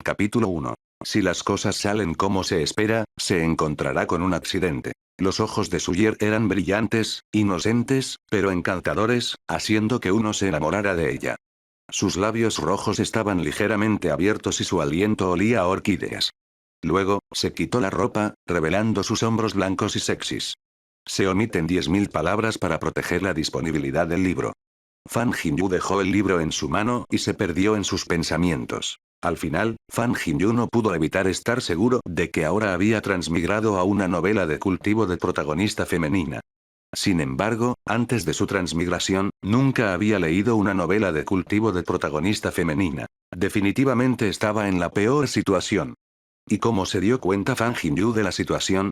Capítulo 1. Si las cosas salen como se espera, se encontrará con un accidente. Los ojos de Sawyer eran brillantes, inocentes, pero encantadores, haciendo que uno se enamorara de ella. Sus labios rojos estaban ligeramente abiertos y su aliento olía a orquídeas. Luego, se quitó la ropa, revelando sus hombros blancos y sexys. Se omiten 10.000 palabras para proteger la disponibilidad del libro. Fan Jinyu dejó el libro en su mano y se perdió en sus pensamientos. Al final, Fan Jinyu no pudo evitar estar seguro de que ahora había transmigrado a una novela de cultivo de protagonista femenina. Sin embargo, antes de su transmigración, nunca había leído una novela de cultivo de protagonista femenina. Definitivamente estaba en la peor situación. ¿Y cómo se dio cuenta Fan Jinyu de la situación?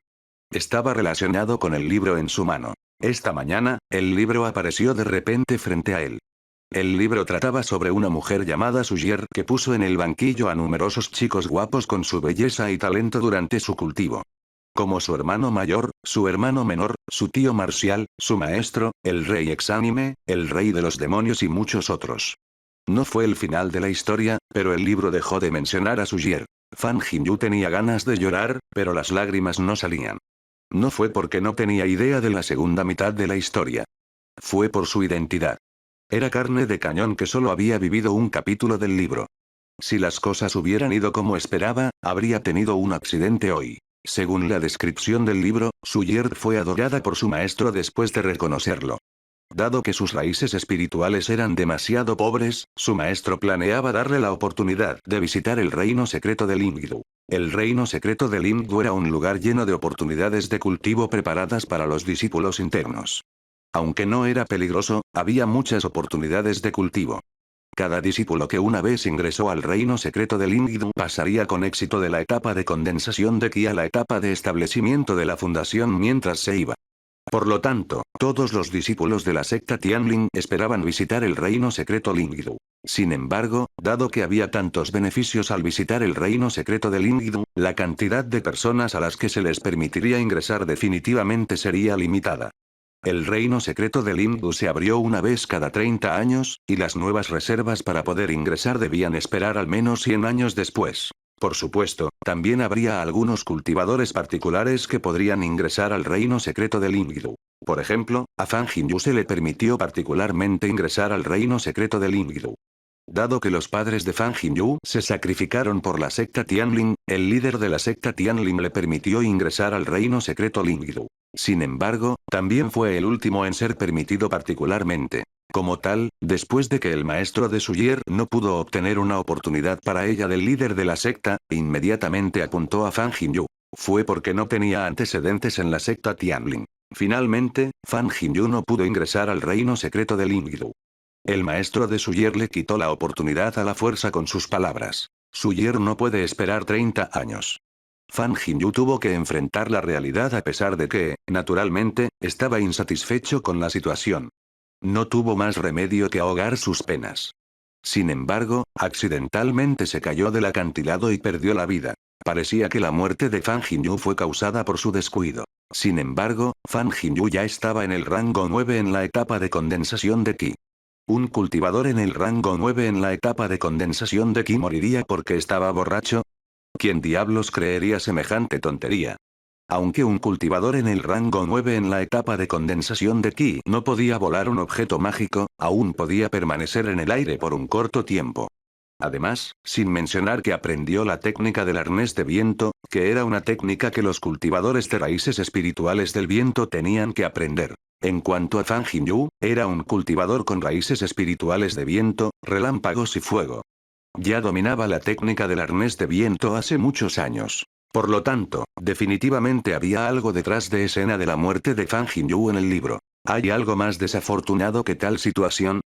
Estaba relacionado con el libro en su mano. Esta mañana, el libro apareció de repente frente a él. El libro trataba sobre una mujer llamada Sawyer que puso en el banquillo a numerosos chicos guapos con su belleza y talento durante su cultivo. Como su hermano mayor, su hermano menor, su tío marcial, su maestro, el rey exánime, el rey de los demonios y muchos otros. No fue el final de la historia, pero el libro dejó de mencionar a Sawyer. Fan Jinyu tenía ganas de llorar, pero las lágrimas no salían. No fue porque no tenía idea de la segunda mitad de la historia. Fue por su identidad. Era carne de cañón que solo había vivido un capítulo del libro. Si las cosas hubieran ido como esperaba, habría tenido un accidente hoy. Según la descripción del libro, Sawyer fue adorada por su maestro después de reconocerlo. Dado que sus raíces espirituales eran demasiado pobres, su maestro planeaba darle la oportunidad de visitar el reino secreto de Limgdu. El reino secreto de Limgdu era un lugar lleno de oportunidades de cultivo preparadas para los discípulos internos. Aunque no era peligroso, había muchas oportunidades de cultivo. Cada discípulo que una vez ingresó al reino secreto de Limgdu pasaría con éxito de la etapa de condensación de ki a la etapa de establecimiento de la fundación mientras se iba. Por lo tanto, todos los discípulos de la secta Tianling esperaban visitar el reino secreto Limgdu. Sin embargo, dado que había tantos beneficios al visitar el reino secreto de Limgdu, la cantidad de personas a las que se les permitiría ingresar definitivamente sería limitada. El reino secreto de Limgdu se abrió una vez cada 30 años, y las nuevas reservas para poder ingresar debían esperar al menos 100 años después. Por supuesto, también habría algunos cultivadores particulares que podrían ingresar al reino secreto de Limgdu. Por ejemplo, a Fan Jinyu se le permitió particularmente ingresar al reino secreto de Limgdu. Dado que los padres de Fan Jinyu se sacrificaron por la secta Tianling, el líder de la secta Tianling le permitió ingresar al reino secreto Limgdu. Sin embargo, también fue el último en ser permitido particularmente. Como tal, después de que el maestro de Sawyer no pudo obtener una oportunidad para ella del líder de la secta, inmediatamente apuntó a Fan Jinyu. Fue porque no tenía antecedentes en la secta Tianling. Finalmente, Fan Jinyu no pudo ingresar al reino secreto de Limgdu. El maestro de Sawyer le quitó la oportunidad a la fuerza con sus palabras. Sawyer no puede esperar 30 años. Fan Jinyu tuvo que enfrentar la realidad a pesar de que, naturalmente, estaba insatisfecho con la situación. No tuvo más remedio que ahogar sus penas. Sin embargo, accidentalmente se cayó del acantilado y perdió la vida. Parecía que la muerte de Fan Jinyu fue causada por su descuido. Sin embargo, Fan Jinyu ya estaba en el rango 9 en la etapa de condensación de ki. Un cultivador en el rango 9 en la etapa de condensación de ki moriría porque estaba borracho. ¿Quién diablos creería semejante tontería? Aunque un cultivador en el rango 9 en la etapa de condensación de ki no podía volar un objeto mágico, aún podía permanecer en el aire por un corto tiempo. Además, sin mencionar que aprendió la técnica del arnés de viento, que era una técnica que los cultivadores de raíces espirituales del viento tenían que aprender. En cuanto a Fan Jinyu, era un cultivador con raíces espirituales de viento, relámpagos y fuego. Ya dominaba la técnica del arnés de viento hace muchos años. Por lo tanto, definitivamente había algo detrás de escena de la muerte de Fan Jinyu en el libro. ¿Hay algo más desafortunado que tal situación?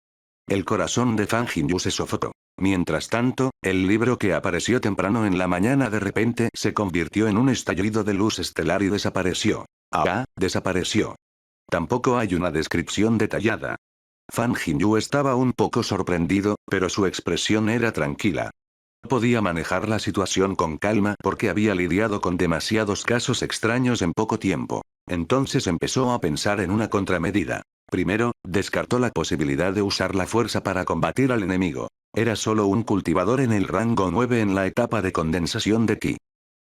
El corazón de Fan Jinyu se sofocó. Mientras tanto, el libro que apareció temprano en la mañana de repente se convirtió en un estallido de luz estelar y desapareció. Desapareció. Tampoco hay una descripción detallada. Fan Jinyu estaba un poco sorprendido, pero su expresión era tranquila. Podía manejar la situación con calma porque había lidiado con demasiados casos extraños en poco tiempo. Entonces empezó a pensar en una contramedida. Primero, descartó la posibilidad de usar la fuerza para combatir al enemigo. Era solo un cultivador en el rango 9 en la etapa de condensación de ki.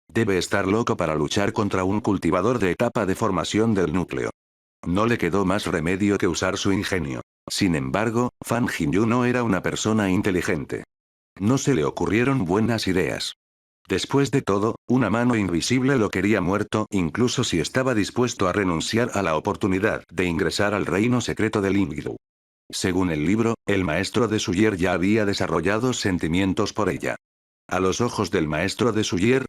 Debe estar loco para luchar contra un cultivador de etapa de formación del núcleo. No le quedó más remedio que usar su ingenio. Sin embargo, Fan Jinyu no era una persona inteligente. No se le ocurrieron buenas ideas. Después de todo, una mano invisible lo quería muerto incluso si estaba dispuesto a renunciar a la oportunidad de ingresar al reino secreto de Lingdu. Según el libro, el maestro de Suyer ya había desarrollado sentimientos por ella. A los ojos del maestro de Suyer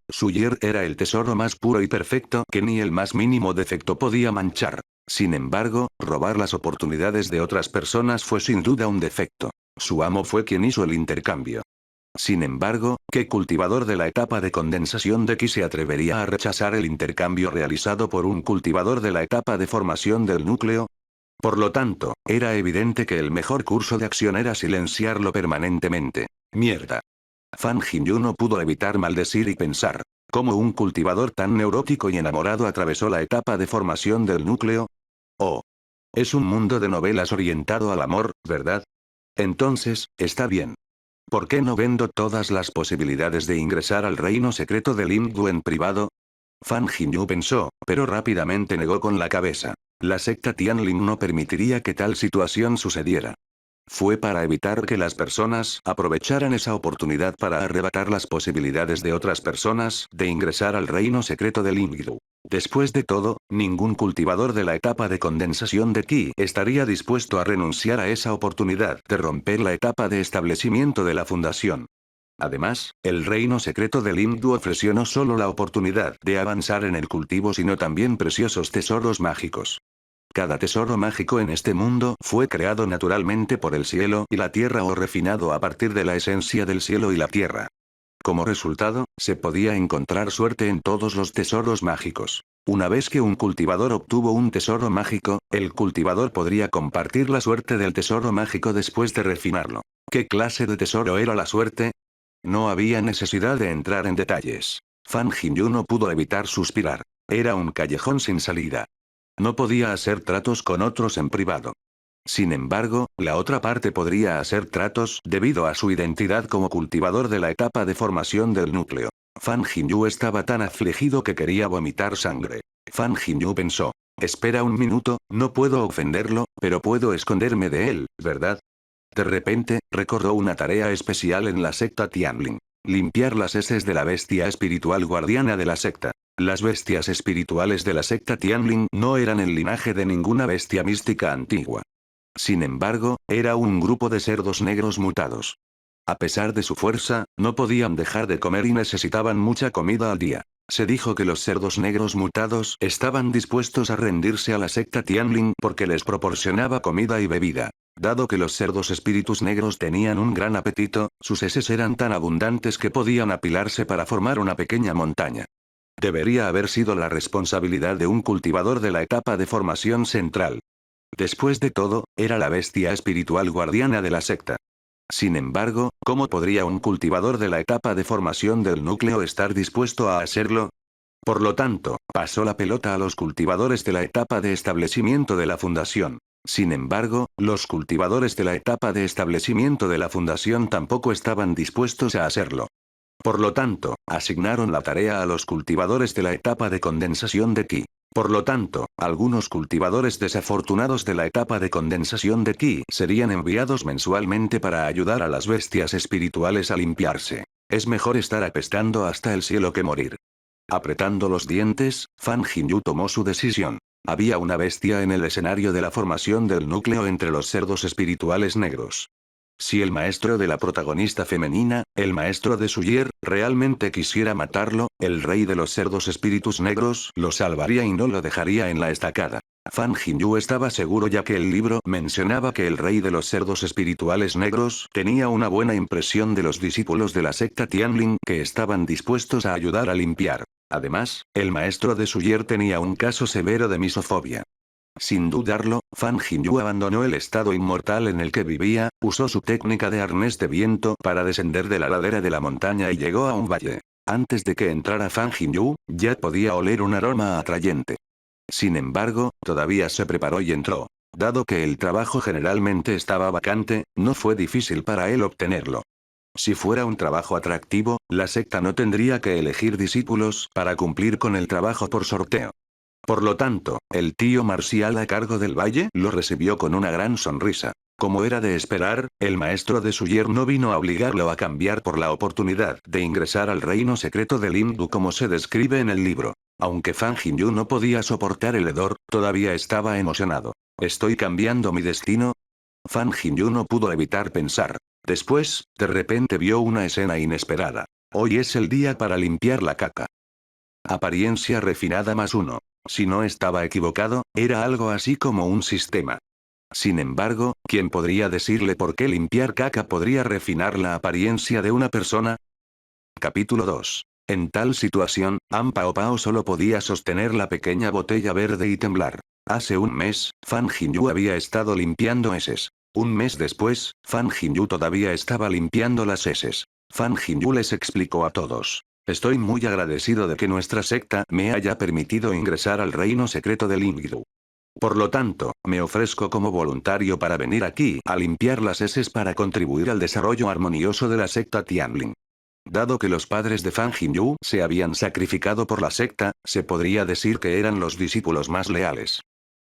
era el tesoro más puro y perfecto que ni el más mínimo defecto podía manchar. Sin embargo, robar las oportunidades de otras personas fue sin duda un defecto. Su amo fue quien hizo el intercambio. Sin embargo, ¿qué cultivador de la etapa de condensación de ki se atrevería a rechazar el intercambio realizado por un cultivador de la etapa de formación del núcleo? Por lo tanto, era evidente que el mejor curso de acción era silenciarlo permanentemente. Mierda. Fan Jinyu no pudo evitar maldecir y pensar, ¿cómo un cultivador tan neurótico y enamorado atravesó la etapa de formación del núcleo? Oh. Es un mundo de novelas orientado al amor, ¿verdad? Entonces, está bien. ¿Por qué no vendo todas las posibilidades de ingresar al reino secreto de Lingdu en privado? Fan Jinyu pensó, pero rápidamente negó con la cabeza. La secta Tianling no permitiría que tal situación sucediera. Fue para evitar que las personas aprovecharan esa oportunidad para arrebatar las posibilidades de otras personas de ingresar al reino secreto de Lingdu. Después de todo, ningún cultivador de la etapa de condensación de ki estaría dispuesto a renunciar a esa oportunidad de romper la etapa de establecimiento de la fundación. Además, el reino secreto de Lingdu ofreció no solo la oportunidad de avanzar en el cultivo sino también preciosos tesoros mágicos. Cada tesoro mágico en este mundo fue creado naturalmente por el cielo y la tierra o refinado a partir de la esencia del cielo y la tierra. Como resultado, se podía encontrar suerte en todos los tesoros mágicos. Una vez que un cultivador obtuvo un tesoro mágico, el cultivador podría compartir la suerte del tesoro mágico después de refinarlo. ¿Qué clase de tesoro era la suerte? No había necesidad de entrar en detalles. Fan Jinyu no pudo evitar suspirar. Era un callejón sin salida. No podía hacer tratos con otros en privado. Sin embargo, la otra parte podría hacer tratos debido a su identidad como cultivador de la etapa de formación del núcleo. Fan Jinyu estaba tan afligido que quería vomitar sangre. Fan Jinyu pensó. Espera un minuto, no puedo ofenderlo, pero puedo esconderme de él, ¿verdad? De repente, recordó una tarea especial en la secta Tianling. Limpiar las heces de la bestia espiritual guardiana de la secta. Las bestias espirituales de la secta Tianling no eran el linaje de ninguna bestia mística antigua. Sin embargo, era un grupo de cerdos negros mutados. A pesar de su fuerza, no podían dejar de comer y necesitaban mucha comida al día. Se dijo que los cerdos negros mutados estaban dispuestos a rendirse a la secta Tianling porque les proporcionaba comida y bebida. Dado que los cerdos espíritus negros tenían un gran apetito, sus heces eran tan abundantes que podían apilarse para formar una pequeña montaña. Debería haber sido la responsabilidad de un cultivador de la etapa de formación central. Después de todo, era la bestia espiritual guardiana de la secta. Sin embargo, ¿cómo podría un cultivador de la etapa de formación del núcleo estar dispuesto a hacerlo? Por lo tanto, pasó la pelota a los cultivadores de la etapa de establecimiento de la fundación. Sin embargo, los cultivadores de la etapa de establecimiento de la fundación tampoco estaban dispuestos a hacerlo. Por lo tanto, asignaron la tarea a los cultivadores de la etapa de condensación de ki. Por lo tanto, algunos cultivadores desafortunados de la etapa de condensación de ki serían enviados mensualmente para ayudar a las bestias espirituales a limpiarse. Es mejor estar apestando hasta el cielo que morir. Apretando los dientes, Fan Jinyu tomó su decisión. Había una bestia en el escenario de la formación del núcleo entre los cerdos espirituales negros. Si el maestro de la protagonista femenina, el maestro de Suyer, realmente quisiera matarlo, el rey de los cerdos espíritus negros lo salvaría y no lo dejaría en la estacada. Fan Jinyu estaba seguro ya que el libro mencionaba que el rey de los cerdos espirituales negros tenía una buena impresión de los discípulos de la secta Tianling que estaban dispuestos a ayudar a limpiar. Además, el maestro de Suyer tenía un caso severo de misofobia. Sin dudarlo, Fan Jinyu abandonó el estado inmortal en el que vivía, usó su técnica de arnés de viento para descender de la ladera de la montaña y llegó a un valle. Antes de que entrara Fan Jinyu, ya podía oler un aroma atrayente. Sin embargo, todavía se preparó y entró. Dado que el trabajo generalmente estaba vacante, no fue difícil para él obtenerlo. Si fuera un trabajo atractivo, la secta no tendría que elegir discípulos para cumplir con el trabajo por sorteo. Por lo tanto, el tío Marcial a cargo del valle lo recibió con una gran sonrisa. Como era de esperar, el maestro de Suyer no vino a obligarlo a cambiar por la oportunidad de ingresar al reino secreto del Hindu como se describe en el libro. Aunque Fan Jinyu no podía soportar el hedor, todavía estaba emocionado. ¿Estoy cambiando mi destino? Fan Jinyu no pudo evitar pensar. Después, de repente vio una escena inesperada. Hoy es el día para limpiar la caca. Apariencia refinada +1. Si no estaba equivocado, era algo así como un sistema. Sin embargo, ¿quién podría decirle por qué limpiar caca podría refinar la apariencia de una persona? Capítulo 2. En tal situación, Pao Pao solo podía sostener la pequeña botella verde y temblar. Hace un mes, Fan Jinyu había estado limpiando heces. Un mes después, Fan Jinyu todavía estaba limpiando las heces. Fan Jinyu les explicó a todos. Estoy muy agradecido de que nuestra secta me haya permitido ingresar al reino secreto del Ingdu. Por lo tanto, me ofrezco como voluntario para venir aquí a limpiar las heces para contribuir al desarrollo armonioso de la secta Tianlin. Dado que los padres de Fan Jinyu se habían sacrificado por la secta, se podría decir que eran los discípulos más leales.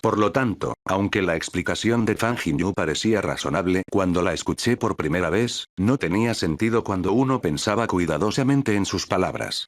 Por lo tanto, aunque la explicación de Fan Jinyu parecía razonable cuando la escuché por primera vez, no tenía sentido cuando uno pensaba cuidadosamente en sus palabras.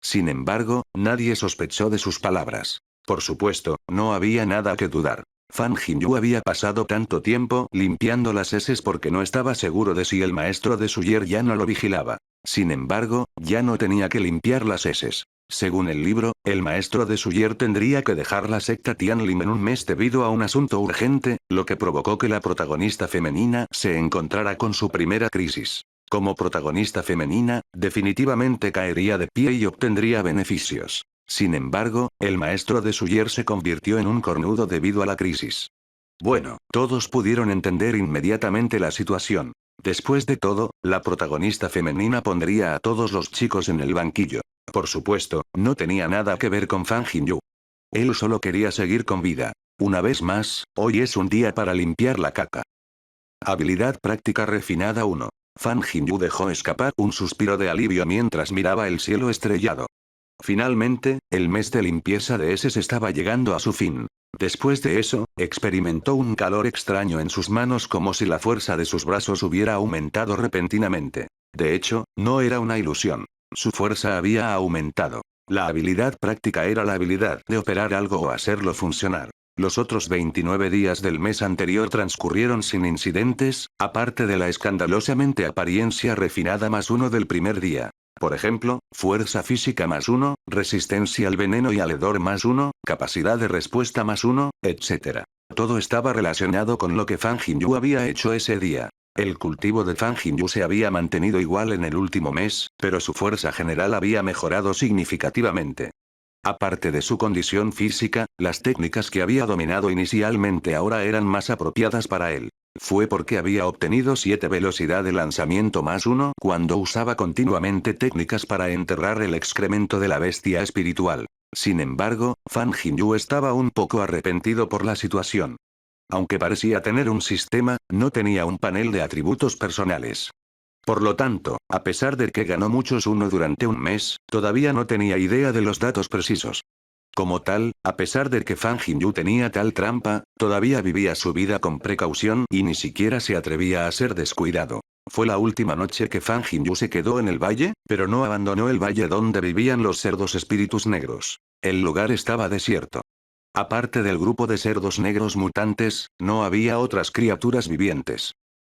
Sin embargo, nadie sospechó de sus palabras. Por supuesto, no había nada que dudar. Fan Jinyu había pasado tanto tiempo limpiando las heces porque no estaba seguro de si el maestro de Suyer ya no lo vigilaba. Sin embargo, ya no tenía que limpiar las heces. Según el libro, el maestro de Suyer tendría que dejar la secta Tianlin en un mes debido a un asunto urgente, lo que provocó que la protagonista femenina se encontrara con su primera crisis. Como protagonista femenina, definitivamente caería de pie y obtendría beneficios. Sin embargo, el maestro de Suyer se convirtió en un cornudo debido a la crisis. Bueno, todos pudieron entender inmediatamente la situación. Después de todo, la protagonista femenina pondría a todos los chicos en el banquillo. Por supuesto, no tenía nada que ver con Fan Jinyu. Él solo quería seguir con vida. Una vez más, hoy es un día para limpiar la caca. Habilidad práctica refinada 1. Fan Jinyu dejó escapar un suspiro de alivio mientras miraba el cielo estrellado. Finalmente, el mes de limpieza de heces estaba llegando a su fin. Después de eso, experimentó un calor extraño en sus manos como si la fuerza de sus brazos hubiera aumentado repentinamente. De hecho, no era una ilusión. Su fuerza había aumentado. La habilidad práctica era la habilidad de operar algo o hacerlo funcionar. Los otros 29 días del mes anterior transcurrieron sin incidentes, aparte de la escandalosamente apariencia refinada +1 del primer día. Por ejemplo, fuerza física +1, resistencia al veneno y al hedor +1, capacidad de respuesta +1, etc. Todo estaba relacionado con lo que Fan Jinyu había hecho ese día. El cultivo de Fan Jinyu se había mantenido igual en el último mes, pero su fuerza general había mejorado significativamente. Aparte de su condición física, las técnicas que había dominado inicialmente ahora eran más apropiadas para él. Fue porque había obtenido 7 velocidad de lanzamiento +1 cuando usaba continuamente técnicas para enterrar el excremento de la bestia espiritual. Sin embargo, Fan Jinyu estaba un poco arrepentido por la situación. Aunque parecía tener un sistema, no tenía un panel de atributos personales. Por lo tanto, a pesar de que ganó muchos uno durante un mes, todavía no tenía idea de los datos precisos. Como tal, a pesar de que Fan Jinyu tenía tal trampa, todavía vivía su vida con precaución y ni siquiera se atrevía a ser descuidado. Fue la última noche que Fan Jinyu se quedó en el valle, pero no abandonó el valle donde vivían los cerdos espíritus negros. El lugar estaba desierto. Aparte del grupo de cerdos negros mutantes, no había otras criaturas vivientes.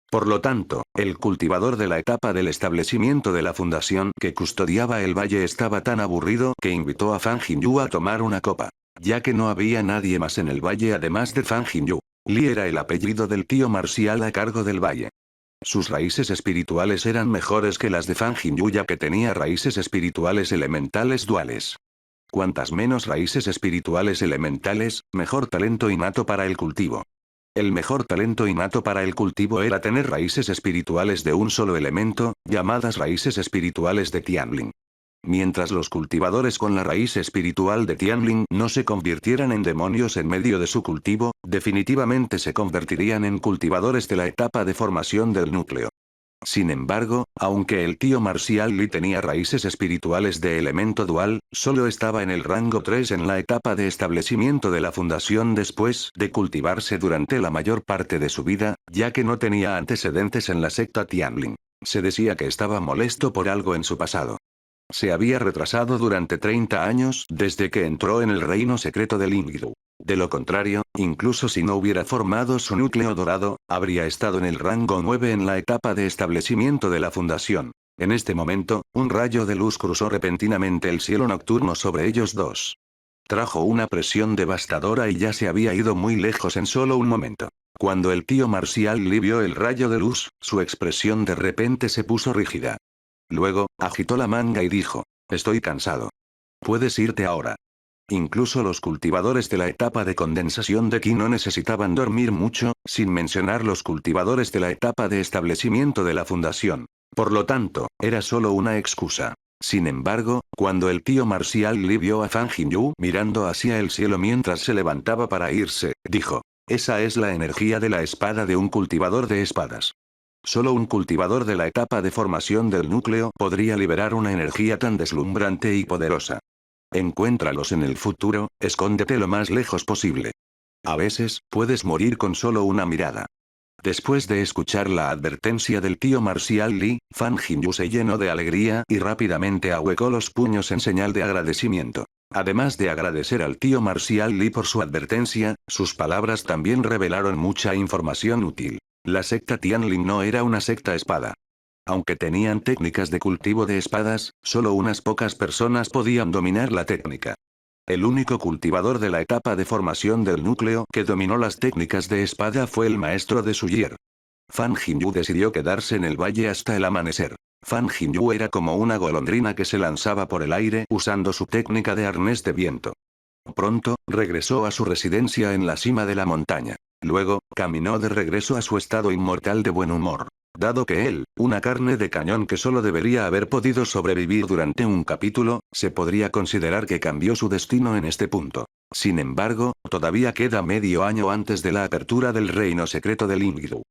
Por lo tanto, el cultivador de la etapa del establecimiento de la fundación que custodiaba el valle estaba tan aburrido que invitó a Fan Jinyu a tomar una copa. Ya que no había nadie más en el valle además de Fan Jinyu. Li era el apellido del tío Marcial a cargo del valle. Sus raíces espirituales eran mejores que las de Fan Jinyu ya que tenía raíces espirituales elementales duales. Cuantas menos raíces espirituales elementales, mejor talento innato para el cultivo. El mejor talento innato para el cultivo era tener raíces espirituales de un solo elemento, llamadas raíces espirituales de Tianlin. Mientras los cultivadores con la raíz espiritual de Tianlin no se convirtieran en demonios en medio de su cultivo, definitivamente se convertirían en cultivadores de la etapa de formación del núcleo. Sin embargo, aunque el tío Marcial Li tenía raíces espirituales de elemento dual, solo estaba en el rango 3 en la etapa de establecimiento de la fundación después de cultivarse durante la mayor parte de su vida, ya que no tenía antecedentes en la secta Tianlin. Se decía que estaba molesto por algo en su pasado. Se había retrasado durante 30 años desde que entró en el reino secreto de Lingdu. De lo contrario, incluso si no hubiera formado su núcleo dorado, habría estado en el rango 9 en la etapa de establecimiento de la fundación. En este momento, un rayo de luz cruzó repentinamente el cielo nocturno sobre ellos dos. Trajo una presión devastadora y ya se había ido muy lejos en solo un momento. Cuando el tío Marcial Li vio el rayo de luz, su expresión de repente se puso rígida. Luego, agitó la manga y dijo: «Estoy cansado. Puedes irte ahora». Incluso los cultivadores de la etapa de condensación de Qi no necesitaban dormir mucho, sin mencionar los cultivadores de la etapa de establecimiento de la fundación. Por lo tanto, era solo una excusa. Sin embargo, cuando el tío Marcial Li vio a Fan Jinyu mirando hacia el cielo mientras se levantaba para irse, dijo: «Esa es la energía de la espada de un cultivador de espadas». Solo un cultivador de la etapa de formación del núcleo podría liberar una energía tan deslumbrante y poderosa. Encuéntralos en el futuro, escóndete lo más lejos posible. A veces, puedes morir con solo una mirada. Después de escuchar la advertencia del tío Marcial Li, Fan Jinyu se llenó de alegría y rápidamente ahuecó los puños en señal de agradecimiento. Además de agradecer al tío Marcial Li por su advertencia, sus palabras también revelaron mucha información útil. La secta Tianlin no era una secta espada. Aunque tenían técnicas de cultivo de espadas, solo unas pocas personas podían dominar la técnica. El único cultivador de la etapa de formación del núcleo que dominó las técnicas de espada fue el maestro de Suyer. Fan Jinyu decidió quedarse en el valle hasta el amanecer. Fan Jinyu era como una golondrina que se lanzaba por el aire usando su técnica de arnés de viento. Pronto, regresó a su residencia en la cima de la montaña. Luego, caminó de regreso a su estado inmortal de buen humor. Dado que él, una carne de cañón que solo debería haber podido sobrevivir durante un capítulo, se podría considerar que cambió su destino en este punto. Sin embargo, todavía queda medio año antes de la apertura del reino secreto de Lingdu.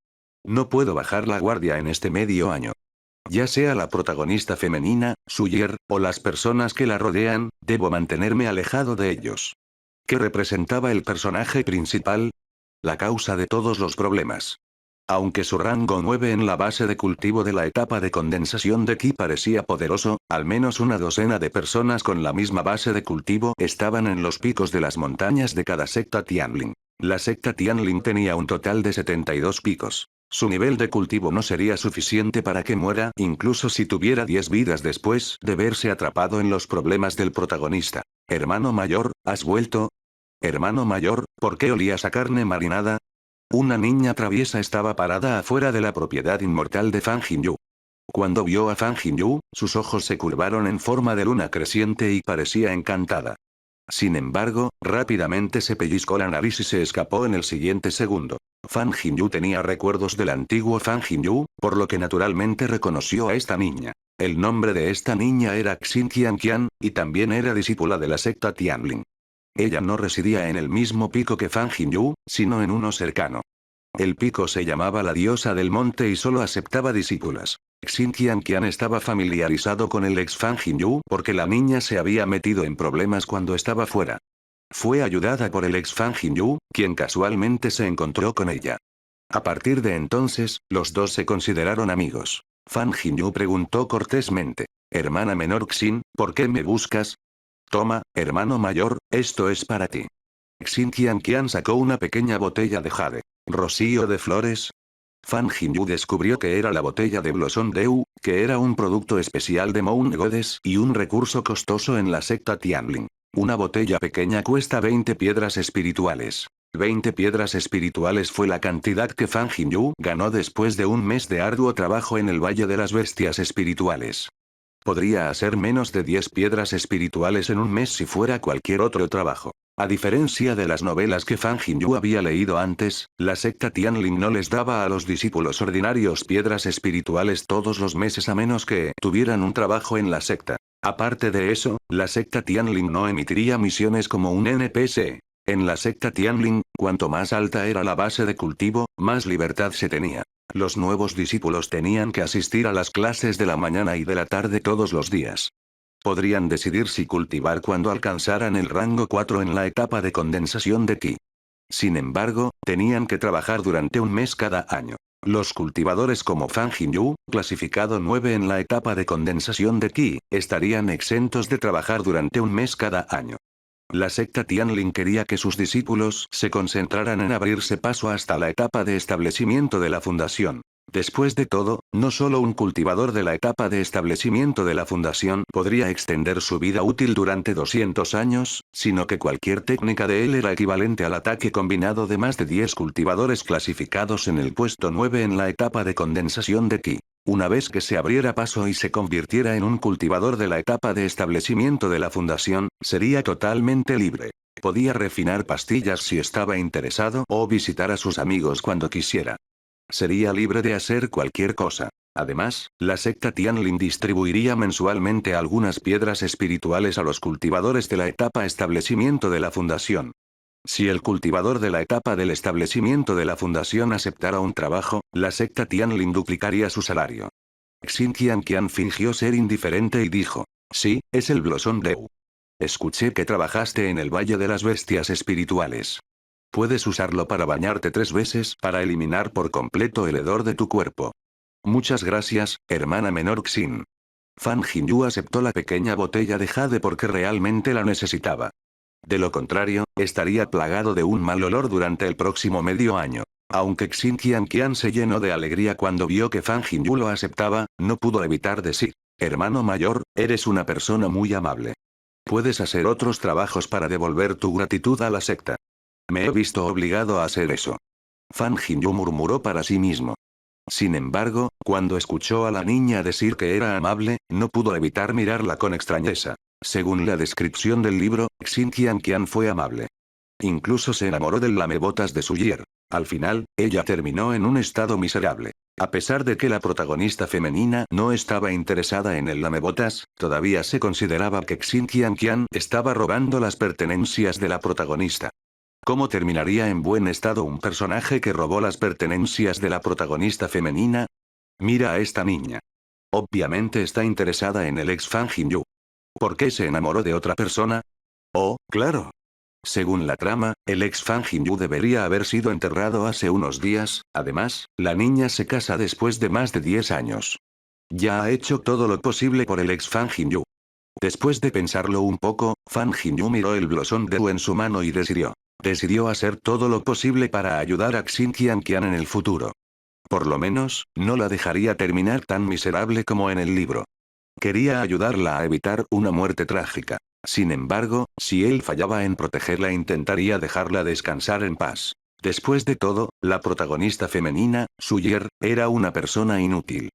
No puedo bajar la guardia en este medio año. Ya sea la protagonista femenina, Suyer, o las personas que la rodean, debo mantenerme alejado de ellos. ¿Qué representaba el personaje principal? La causa de todos los problemas. Aunque su rango 9 en la base de cultivo de la etapa de condensación de Qi parecía poderoso, al menos una docena de personas con la misma base de cultivo estaban en los picos de las montañas de cada secta Tianlin. La secta Tianlin tenía un total de 72 picos. Su nivel de cultivo no sería suficiente para que muera, incluso si tuviera 10 vidas después de verse atrapado en los problemas del protagonista. «Hermano mayor, ¿has vuelto? Hermano mayor, ¿por qué olías a carne marinada?» Una niña traviesa estaba parada afuera de la propiedad inmortal de Fan Jinyu. Cuando vio a Fan Jinyu, sus ojos se curvaron en forma de luna creciente y parecía encantada. Sin embargo, rápidamente se pellizcó la nariz y se escapó en el siguiente segundo. Fan Jinyu tenía recuerdos del antiguo Fan Jinyu, por lo que naturalmente reconoció a esta niña. El nombre de esta niña era Xin Qianqian, y también era discípula de la secta Tianlin. Ella no residía en el mismo pico que Fan Jinyu, sino en uno cercano. El pico se llamaba la diosa del monte y solo aceptaba discípulas. Xin Qianqian estaba familiarizado con el ex Fan Jinyu porque la niña se había metido en problemas cuando estaba fuera. Fue ayudada por el ex Fan Jinyu, quien casualmente se encontró con ella. A partir de entonces, los dos se consideraron amigos. Fan Jinyu preguntó cortésmente: «Hermana menor Xin, ¿por qué me buscas?» «Toma, hermano mayor, esto es para ti». Xin Qianqian sacó una pequeña botella de jade. ¿Rocío de flores? Fan Jinyu descubrió que era la botella de Blossom Dew, que era un producto especial de Mount Goddess y un recurso costoso en la secta Tianlin. Una botella pequeña cuesta 20 piedras espirituales. 20 piedras espirituales fue la cantidad que Fan Jinyu ganó después de un mes de arduo trabajo en el Valle de las Bestias Espirituales. Podría hacer menos de 10 piedras espirituales en un mes si fuera cualquier otro trabajo. A diferencia de las novelas que Fan Jinyu había leído antes, la secta Tianlin no les daba a los discípulos ordinarios piedras espirituales todos los meses a menos que tuvieran un trabajo en la secta. Aparte de eso, la secta Tianlin no emitiría misiones como un NPC. En la secta Tianlin, cuanto más alta era la base de cultivo, más libertad se tenía. Los nuevos discípulos tenían que asistir a las clases de la mañana y de la tarde todos los días. Podrían decidir si cultivar cuando alcanzaran el rango 4 en la etapa de condensación de ki. Sin embargo, tenían que trabajar durante un mes cada año. Los cultivadores como Fan Jinyu, clasificado 9 en la etapa de condensación de ki, estarían exentos de trabajar durante un mes cada año. La secta Tianlin quería que sus discípulos se concentraran en abrirse paso hasta la etapa de establecimiento de la fundación. Después de todo, no solo un cultivador de la etapa de establecimiento de la fundación podría extender su vida útil durante 200 años, sino que cualquier técnica de él era equivalente al ataque combinado de más de 10 cultivadores clasificados en el puesto 9 en la etapa de condensación de ki. Una vez que se abriera paso y se convirtiera en un cultivador de la etapa de establecimiento de la fundación, sería totalmente libre. Podía refinar pastillas si estaba interesado o visitar a sus amigos cuando quisiera. Sería libre de hacer cualquier cosa. Además, la secta Tianlin distribuiría mensualmente algunas piedras espirituales a los cultivadores de la etapa establecimiento de la fundación. Si el cultivador de la etapa del establecimiento de la fundación aceptara un trabajo, la secta Tianlin duplicaría su salario. Xin Qian fingió ser indiferente y dijo: sí, es el Blossom Dew. Escuché que trabajaste en el Valle de las Bestias Espirituales. Puedes usarlo para bañarte 3 veces para eliminar por completo el hedor de tu cuerpo. Muchas gracias, hermana menor Xin. Fan Jinyu aceptó la pequeña botella de jade porque realmente la necesitaba. De lo contrario, estaría plagado de un mal olor durante el próximo medio año. Aunque Xin Qian se llenó de alegría cuando vio que Fan Jinyu lo aceptaba, no pudo evitar decir: hermano mayor, eres una persona muy amable. Puedes hacer otros trabajos para devolver tu gratitud a la secta. Me he visto obligado a hacer eso. Fan Jinyu murmuró para sí mismo. Sin embargo, cuando escuchó a la niña decir que era amable, no pudo evitar mirarla con extrañeza. Según la descripción del libro, Xin Qian fue amable. Incluso se enamoró del lamebotas de Suyer. Al final, ella terminó en un estado miserable. A pesar de que la protagonista femenina no estaba interesada en el lamebotas, todavía se consideraba que Xin Qian estaba robando las pertenencias de la protagonista. ¿Cómo terminaría en buen estado un personaje que robó las pertenencias de la protagonista femenina? Mira a esta niña. Obviamente está interesada en el ex Fan Jinyu. ¿Por qué se enamoró de otra persona? Oh, claro. Según la trama, el ex Fan Jinyu debería haber sido enterrado hace unos días. Además, la niña se casa después de más de 10 años. Ya ha hecho todo lo posible por el ex Fan Jinyu. Después de pensarlo un poco, Fan Jinyu miró el Blossom Dew en su mano y decidió hacer todo lo posible para ayudar a Xin Qian en el futuro. Por lo menos, no la dejaría terminar tan miserable como en el libro. Quería ayudarla a evitar una muerte trágica. Sin embargo, si él fallaba en protegerla, intentaría dejarla descansar en paz. Después de todo, la protagonista femenina, Suyer, era una persona inútil.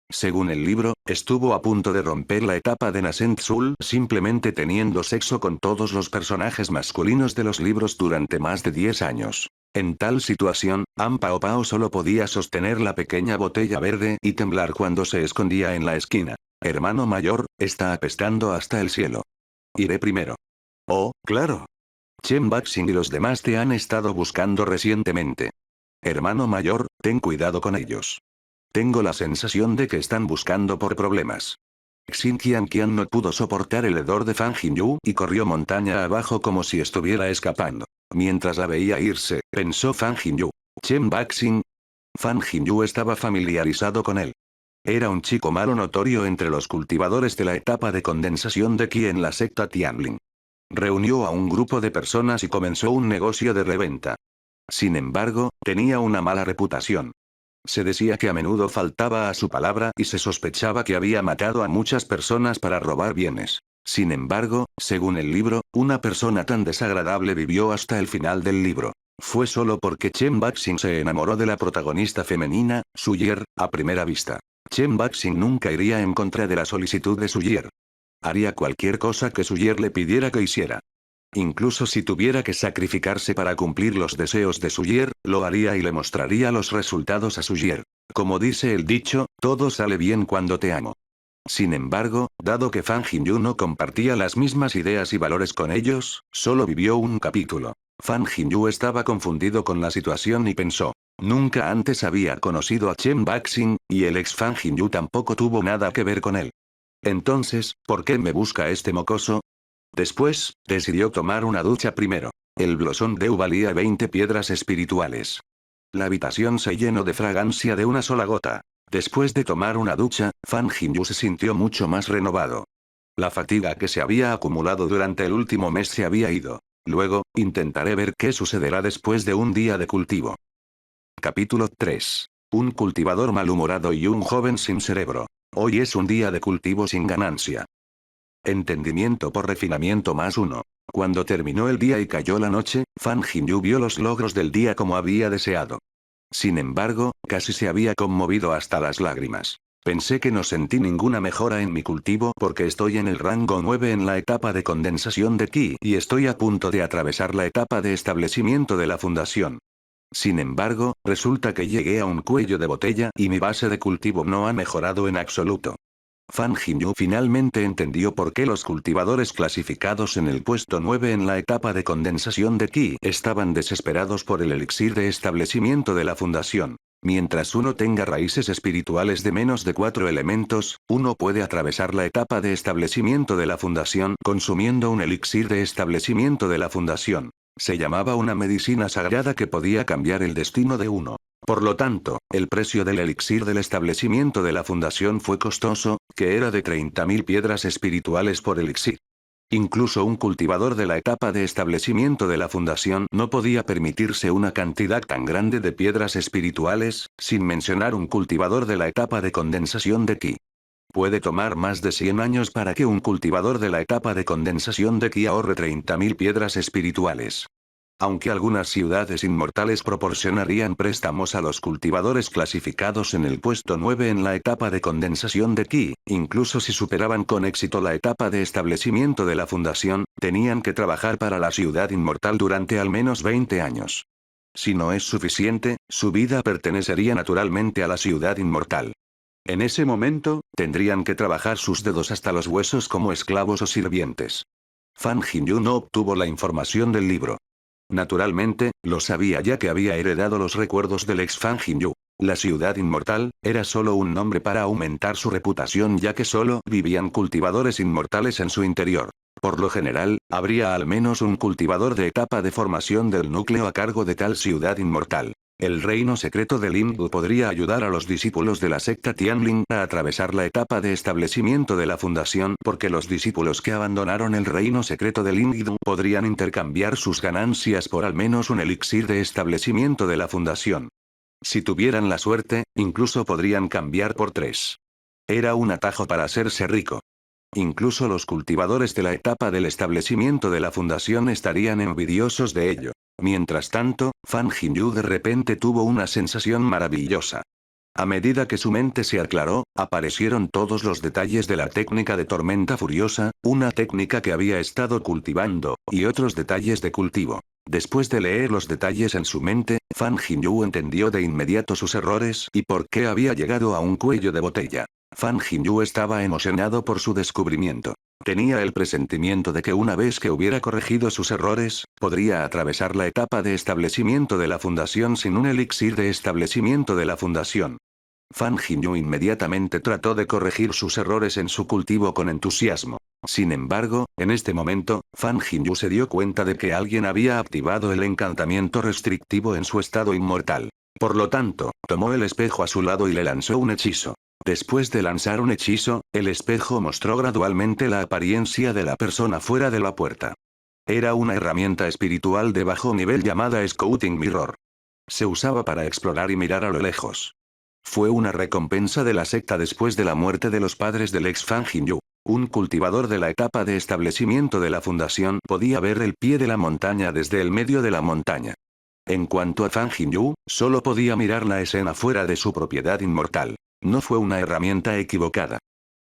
Según el libro, estuvo a punto de romper la etapa de Nascent Sul simplemente teniendo sexo con todos los personajes masculinos de los libros durante más de 10 años. En tal situación, Pao Pao solo podía sostener la pequeña botella verde y temblar cuando se escondía en la esquina. Hermano mayor, está apestando hasta el cielo. Iré primero. Oh, claro. Chen Baxing y los demás te han estado buscando recientemente. Hermano mayor, ten cuidado con ellos. Tengo la sensación de que están buscando por problemas. Xin Qian no pudo soportar el hedor de Fan Jinyu y corrió montaña abajo como si estuviera escapando. Mientras la veía irse, pensó Fan Jinyu. Chen Baxing. Fan Jinyu estaba familiarizado con él. Era un chico malo notorio entre los cultivadores de la etapa de condensación de ki en la secta Tianlin. Reunió a un grupo de personas y comenzó un negocio de reventa. Sin embargo, tenía una mala reputación. Se decía que a menudo faltaba a su palabra y se sospechaba que había matado a muchas personas para robar bienes. Sin embargo, según el libro, una persona tan desagradable vivió hasta el final del libro. Fue solo porque Chen Baxing se enamoró de la protagonista femenina, Suyer, a primera vista. Chen Baxing nunca iría en contra de la solicitud de Suyer. Haría cualquier cosa que Suyer le pidiera que hiciera. Incluso si tuviera que sacrificarse para cumplir los deseos de Suyer, lo haría y le mostraría los resultados a Suyer. Como dice el dicho, todo sale bien cuando te amo. Sin embargo, dado que Fan Jinyu no compartía las mismas ideas y valores con ellos, solo vivió un capítulo. Fan Jinyu estaba confundido con la situación y pensó. Nunca antes había conocido a Chen Baxing, y el ex Fan Jinyu tampoco tuvo nada que ver con él. Entonces, ¿por qué me busca este mocoso? Después, decidió tomar una ducha primero. El Blossom Dew valía 20 piedras espirituales. La habitación se llenó de fragancia de una sola gota. Después de tomar una ducha, Fan Jinyu se sintió mucho más renovado. La fatiga que se había acumulado durante el último mes se había ido. Luego, intentaré ver qué sucederá después de un día de cultivo. Capítulo 3. Un cultivador malhumorado y un joven sin cerebro. Hoy es un día de cultivo sin ganancia. Entendimiento por refinamiento +1. Cuando terminó el día y cayó la noche, Fan Jinyu vio los logros del día como había deseado. Sin embargo, casi se había conmovido hasta las lágrimas. Pensé que no sentí ninguna mejora en mi cultivo porque estoy en el rango 9 en la etapa de condensación de Ki y estoy a punto de atravesar la etapa de establecimiento de la fundación. Sin embargo, resulta que llegué a un cuello de botella y mi base de cultivo no ha mejorado en absoluto. Fan Jinyu finalmente entendió por qué los cultivadores clasificados en el puesto 9 en la etapa de condensación de Ki estaban desesperados por el elixir de establecimiento de la fundación. Mientras uno tenga raíces espirituales de menos de 4 elementos, uno puede atravesar la etapa de establecimiento de la fundación consumiendo un elixir de establecimiento de la fundación. Se llamaba una medicina sagrada que podía cambiar el destino de uno. Por lo tanto, el precio del elixir del establecimiento de la fundación fue costoso, que era de 30.000 piedras espirituales por elixir. Incluso un cultivador de la etapa de establecimiento de la fundación no podía permitirse una cantidad tan grande de piedras espirituales, sin mencionar un cultivador de la etapa de condensación de Ki. Puede tomar más de 100 años para que un cultivador de la etapa de condensación de Ki ahorre 30.000 piedras espirituales. Aunque algunas ciudades inmortales proporcionarían préstamos a los cultivadores clasificados en el puesto 9 en la etapa de condensación de Ki, incluso si superaban con éxito la etapa de establecimiento de la fundación, tenían que trabajar para la ciudad inmortal durante al menos 20 años. Si no es suficiente, su vida pertenecería naturalmente a la ciudad inmortal. En ese momento, tendrían que trabajar sus dedos hasta los huesos como esclavos o sirvientes. Fan Jinyu no obtuvo la información del libro. Naturalmente, lo sabía ya que había heredado los recuerdos del ex Fan Jinyu. La ciudad inmortal, era solo un nombre para aumentar su reputación ya que solo vivían cultivadores inmortales en su interior. Por lo general, habría al menos un cultivador de etapa de formación del núcleo a cargo de tal ciudad inmortal. El reino secreto de Limbu podría ayudar a los discípulos de la secta Tianlin a atravesar la etapa de establecimiento de la fundación porque los discípulos que abandonaron el reino secreto de Limbu podrían intercambiar sus ganancias por al menos un elixir de establecimiento de la fundación. Si tuvieran la suerte, incluso podrían cambiar por 3. Era un atajo para hacerse rico. Incluso los cultivadores de la etapa del establecimiento de la fundación estarían envidiosos de ello. Mientras tanto, Fan Jinyu de repente tuvo una sensación maravillosa. A medida que su mente se aclaró, aparecieron todos los detalles de la técnica de tormenta furiosa, una técnica que había estado cultivando, y otros detalles de cultivo. Después de leer los detalles en su mente, Fan Jinyu entendió de inmediato sus errores y por qué había llegado a un cuello de botella. Fan Jinyu estaba emocionado por su descubrimiento. Tenía el presentimiento de que una vez que hubiera corregido sus errores, podría atravesar la etapa de establecimiento de la fundación sin un elixir de establecimiento de la fundación. Fan Jinyu inmediatamente trató de corregir sus errores en su cultivo con entusiasmo. Sin embargo, en este momento, Fan Jinyu se dio cuenta de que alguien había activado el encantamiento restrictivo en su estado inmortal. Por lo tanto, tomó el espejo a su lado y le lanzó un hechizo. Después de lanzar un hechizo, el espejo mostró gradualmente la apariencia de la persona fuera de la puerta. Era una herramienta espiritual de bajo nivel llamada Scouting Mirror. Se usaba para explorar y mirar a lo lejos. Fue una recompensa de la secta después de la muerte de los padres del ex Fan Jinyu. Un cultivador de la etapa de establecimiento de la fundación podía ver el pie de la montaña desde el medio de la montaña. En cuanto a Fan Jinyu, solo podía mirar la escena fuera de su propiedad inmortal. No fue una herramienta equivocada.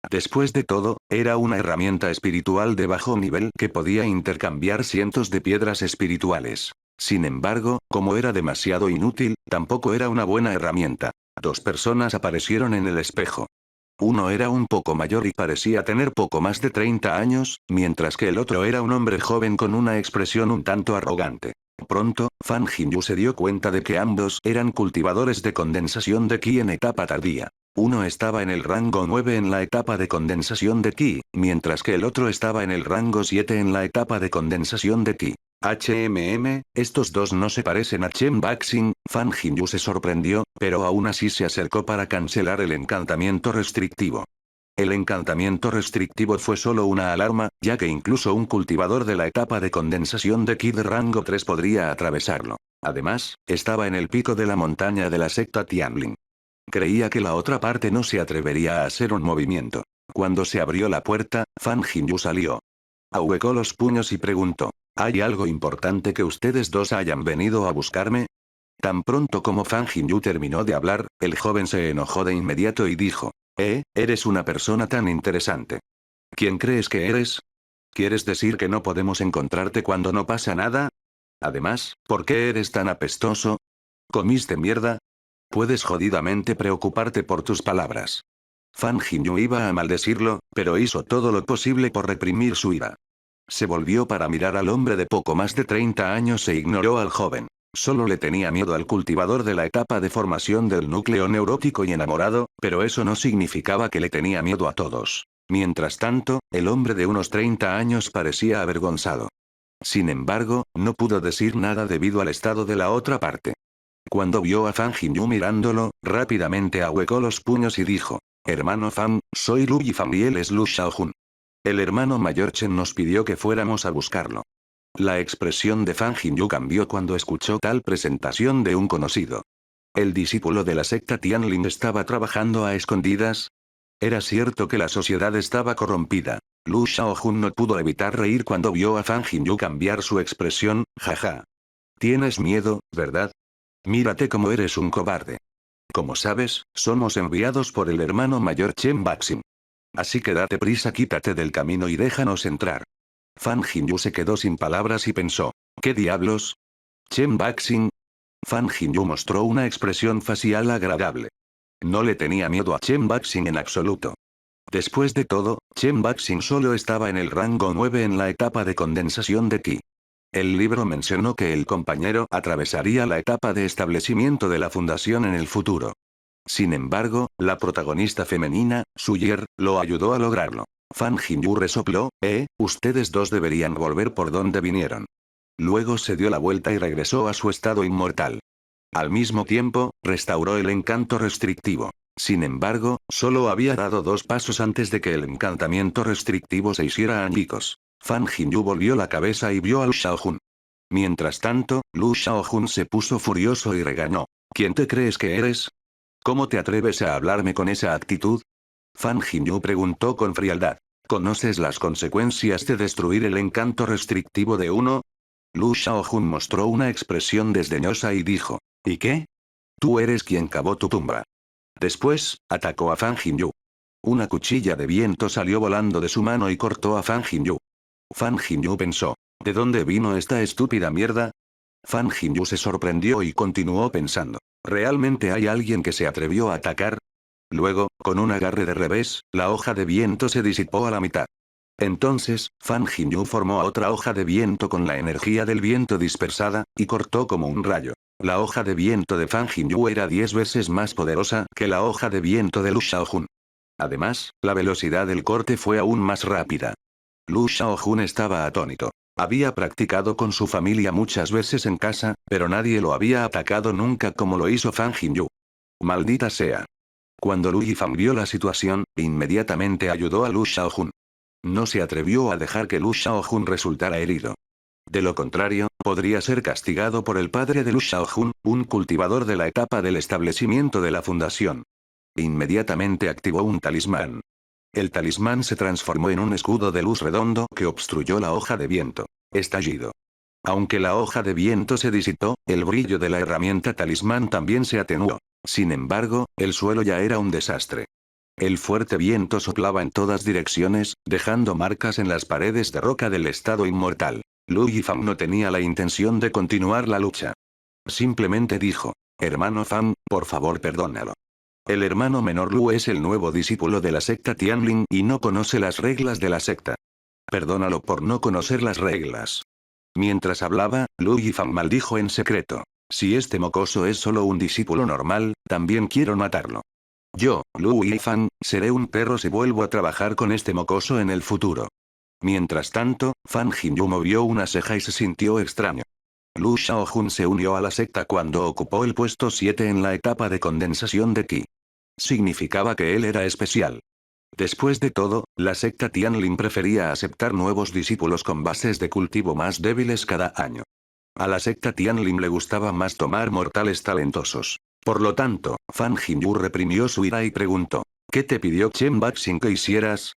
Después de todo, era una herramienta espiritual de bajo nivel que podía intercambiar cientos de piedras espirituales. Sin embargo, como era demasiado inútil, tampoco era una buena herramienta. 2 personas aparecieron en el espejo. Uno era un poco mayor y parecía tener poco más de 30 años, mientras que el otro era un hombre joven con una expresión un tanto arrogante. Pronto, Fan Jinyu se dio cuenta de que ambos eran cultivadores de condensación de ki en etapa tardía. Uno estaba en el rango 9 en la etapa de condensación de ki, mientras que el otro estaba en el rango 7 en la etapa de condensación de ki. Estos dos no se parecen a Chen Baxing. Fan Jinyu se sorprendió, pero aún así se acercó para cancelar el encantamiento restrictivo. El encantamiento restrictivo fue solo una alarma, ya que incluso un cultivador de la etapa de condensación de ki de rango 3 podría atravesarlo. Además, estaba en el pico de la montaña de la secta Tianlin. Creía que la otra parte no se atrevería a hacer un movimiento. Cuando se abrió la puerta, Fan Jinyu salió. Ahuecó los puños y preguntó: ¿hay algo importante que ustedes dos hayan venido a buscarme? Tan pronto como Fan Jinyu terminó de hablar, el joven se enojó de inmediato y dijo: eres una persona tan interesante. ¿Quién crees que eres? ¿Quieres decir que no podemos encontrarte cuando no pasa nada? Además, ¿por qué eres tan apestoso? ¿Comiste mierda? Puedes jodidamente preocuparte por tus palabras. Fan Jinyu iba a maldecirlo, pero hizo todo lo posible por reprimir su ira. Se volvió para mirar al hombre de poco más de 30 años e ignoró al joven. Solo le tenía miedo al cultivador de la etapa de formación del núcleo neurótico y enamorado, pero eso no significaba que le tenía miedo a todos. Mientras tanto, el hombre de unos 30 años parecía avergonzado. Sin embargo, no pudo decir nada debido al estado de la otra parte. Cuando vio a Fan Jinyu mirándolo, rápidamente ahuecó los puños y dijo: hermano Fan, soy Lu Yifan y él es Lu Xiaojun. El hermano mayor Chen nos pidió que fuéramos a buscarlo. La expresión de Fan Jinyu cambió cuando escuchó tal presentación de un conocido. ¿El discípulo de la secta Tianlin estaba trabajando a escondidas? Era cierto que la sociedad estaba corrompida. Lu Xiaojun no pudo evitar reír cuando vio a Fan Jinyu cambiar su expresión, jaja. Tienes miedo, ¿verdad? Mírate como eres un cobarde. Como sabes, somos enviados por el hermano mayor Chen Baxing. Así que date prisa, quítate del camino y déjanos entrar. Fan Jinyu se quedó sin palabras y pensó: ¿qué diablos? ¿Chen Baxing? Fan Jinyu mostró una expresión facial agradable. No le tenía miedo a Chen Baxing en absoluto. Después de todo, Chen Baxing solo estaba en el rango 9 en la etapa de condensación de ki. El libro mencionó que el compañero atravesaría la etapa de establecimiento de la fundación en el futuro. Sin embargo, la protagonista femenina, Suyer, lo ayudó a lograrlo. Fan Jinyu resopló: ustedes dos deberían volver por donde vinieron. Luego se dio la vuelta y regresó a su estado inmortal. Al mismo tiempo, restauró el encanto restrictivo. Sin embargo, solo había dado 2 pasos antes de que el encantamiento restrictivo se hiciera añicos. Fan Jinyu volvió la cabeza y vio a Lu Xiaojun. Mientras tanto, Lu Xiaojun se puso furioso y regañó: ¿quién te crees que eres? ¿Cómo te atreves a hablarme con esa actitud? Fan Jinyu preguntó con frialdad: ¿conoces las consecuencias de destruir el encanto restrictivo de uno? Lu Xiaojun mostró una expresión desdeñosa y dijo: ¿y qué? Tú eres quien cavó tu tumba. Después, atacó a Fan Jinyu. Una cuchilla de viento salió volando de su mano y cortó a Fan Jinyu. Fan Jinyu pensó: ¿de dónde vino esta estúpida mierda? Fan Jinyu se sorprendió y continuó pensando: ¿realmente hay alguien que se atrevió a atacar? Luego, con un agarre de revés, la hoja de viento se disipó a la mitad. Entonces, Fan Jinyu formó otra hoja de viento con la energía del viento dispersada, y cortó como un rayo. La hoja de viento de Fan Jinyu era 10 veces más poderosa que la hoja de viento de Lu Xiaojun. Además, la velocidad del corte fue aún más rápida. Lu Xiaojun estaba atónito. Había practicado con su familia muchas veces en casa, pero nadie lo había atacado nunca como lo hizo Fan Jinyu. Maldita sea. Cuando Lu Yifan vio la situación, inmediatamente ayudó a Lu Xiaojun. No se atrevió a dejar que Lu Xiaojun resultara herido. De lo contrario, podría ser castigado por el padre de Lu Xiaojun, un cultivador de la etapa del establecimiento de la fundación. Inmediatamente activó un talismán. El talismán se transformó en un escudo de luz redondo que obstruyó la hoja de viento. Estallido. Aunque la hoja de viento se disipó, el brillo de la herramienta talismán también se atenuó. Sin embargo, el suelo ya era un desastre. El fuerte viento soplaba en todas direcciones, dejando marcas en las paredes de roca del estado inmortal. Lu Yifan no tenía la intención de continuar la lucha. Simplemente dijo: hermano Fan, por favor perdónalo. El hermano menor Lu es el nuevo discípulo de la secta Tianlin y no conoce las reglas de la secta. Perdónalo por no conocer las reglas. Mientras hablaba, Lu Yifan maldijo en secreto. Si este mocoso es solo un discípulo normal, también quiero matarlo. Yo, Lu Yifan, seré un perro si vuelvo a trabajar con este mocoso en el futuro. Mientras tanto, Fan Jinyu movió una ceja y se sintió extraño. Lu Xiaojun se unió a la secta cuando ocupó el puesto 7 en la etapa de condensación de Qi. Significaba que él era especial. Después de todo, la secta Tianlin prefería aceptar nuevos discípulos con bases de cultivo más débiles cada año. A la secta Tianlin le gustaba más tomar mortales talentosos. Por lo tanto, Fan Jinyu reprimió su ira y preguntó: ¿Qué te pidió Chen Baxing que hicieras?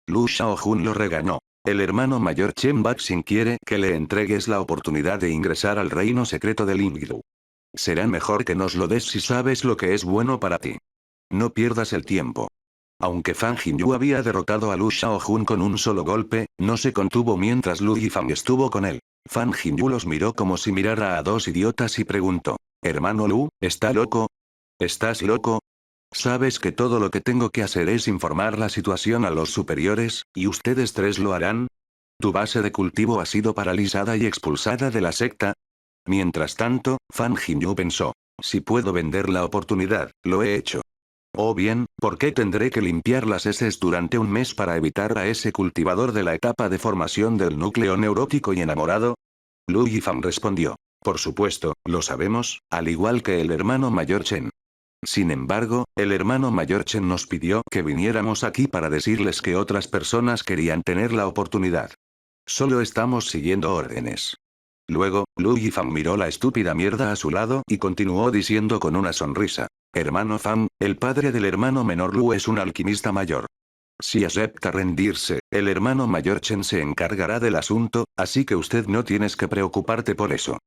Lu Xiaojun lo regañó. El hermano mayor Chen Baxing quiere que le entregues la oportunidad de ingresar al reino secreto de Lingdu. Será mejor que nos lo des si sabes lo que es bueno para ti. No pierdas el tiempo. Aunque Fan Jinyu había derrotado a Lu Xiaojun con un solo golpe, no se contuvo mientras Lu Yifan estuvo con él. Fan Jinyu los miró como si mirara a dos idiotas y preguntó: «Hermano Lu, ¿está loco? ¿Estás loco? Sabes que todo lo que tengo que hacer es informar la situación a los superiores, y ustedes tres lo harán. Tu base de cultivo ha sido paralizada y expulsada de la secta». Mientras tanto, Fan Jinyu pensó: si puedo vender la oportunidad, lo he hecho. O bien, ¿por qué tendré que limpiar las heces durante un mes para evitar a ese cultivador de la etapa de formación del núcleo neurótico y enamorado? Lu Yifan respondió: por supuesto, lo sabemos, al igual que el hermano mayor Chen. Sin embargo, el hermano mayor Chen nos pidió que viniéramos aquí para decirles que otras personas querían tener la oportunidad. Solo estamos siguiendo órdenes. Luego, Lu Yifan miró la estúpida mierda a su lado y continuó diciendo con una sonrisa: hermano Fan, el padre del hermano menor Lu es un alquimista mayor. Si acepta rendirse, el hermano mayor Chen se encargará del asunto, así que usted no tienes que preocuparte por eso.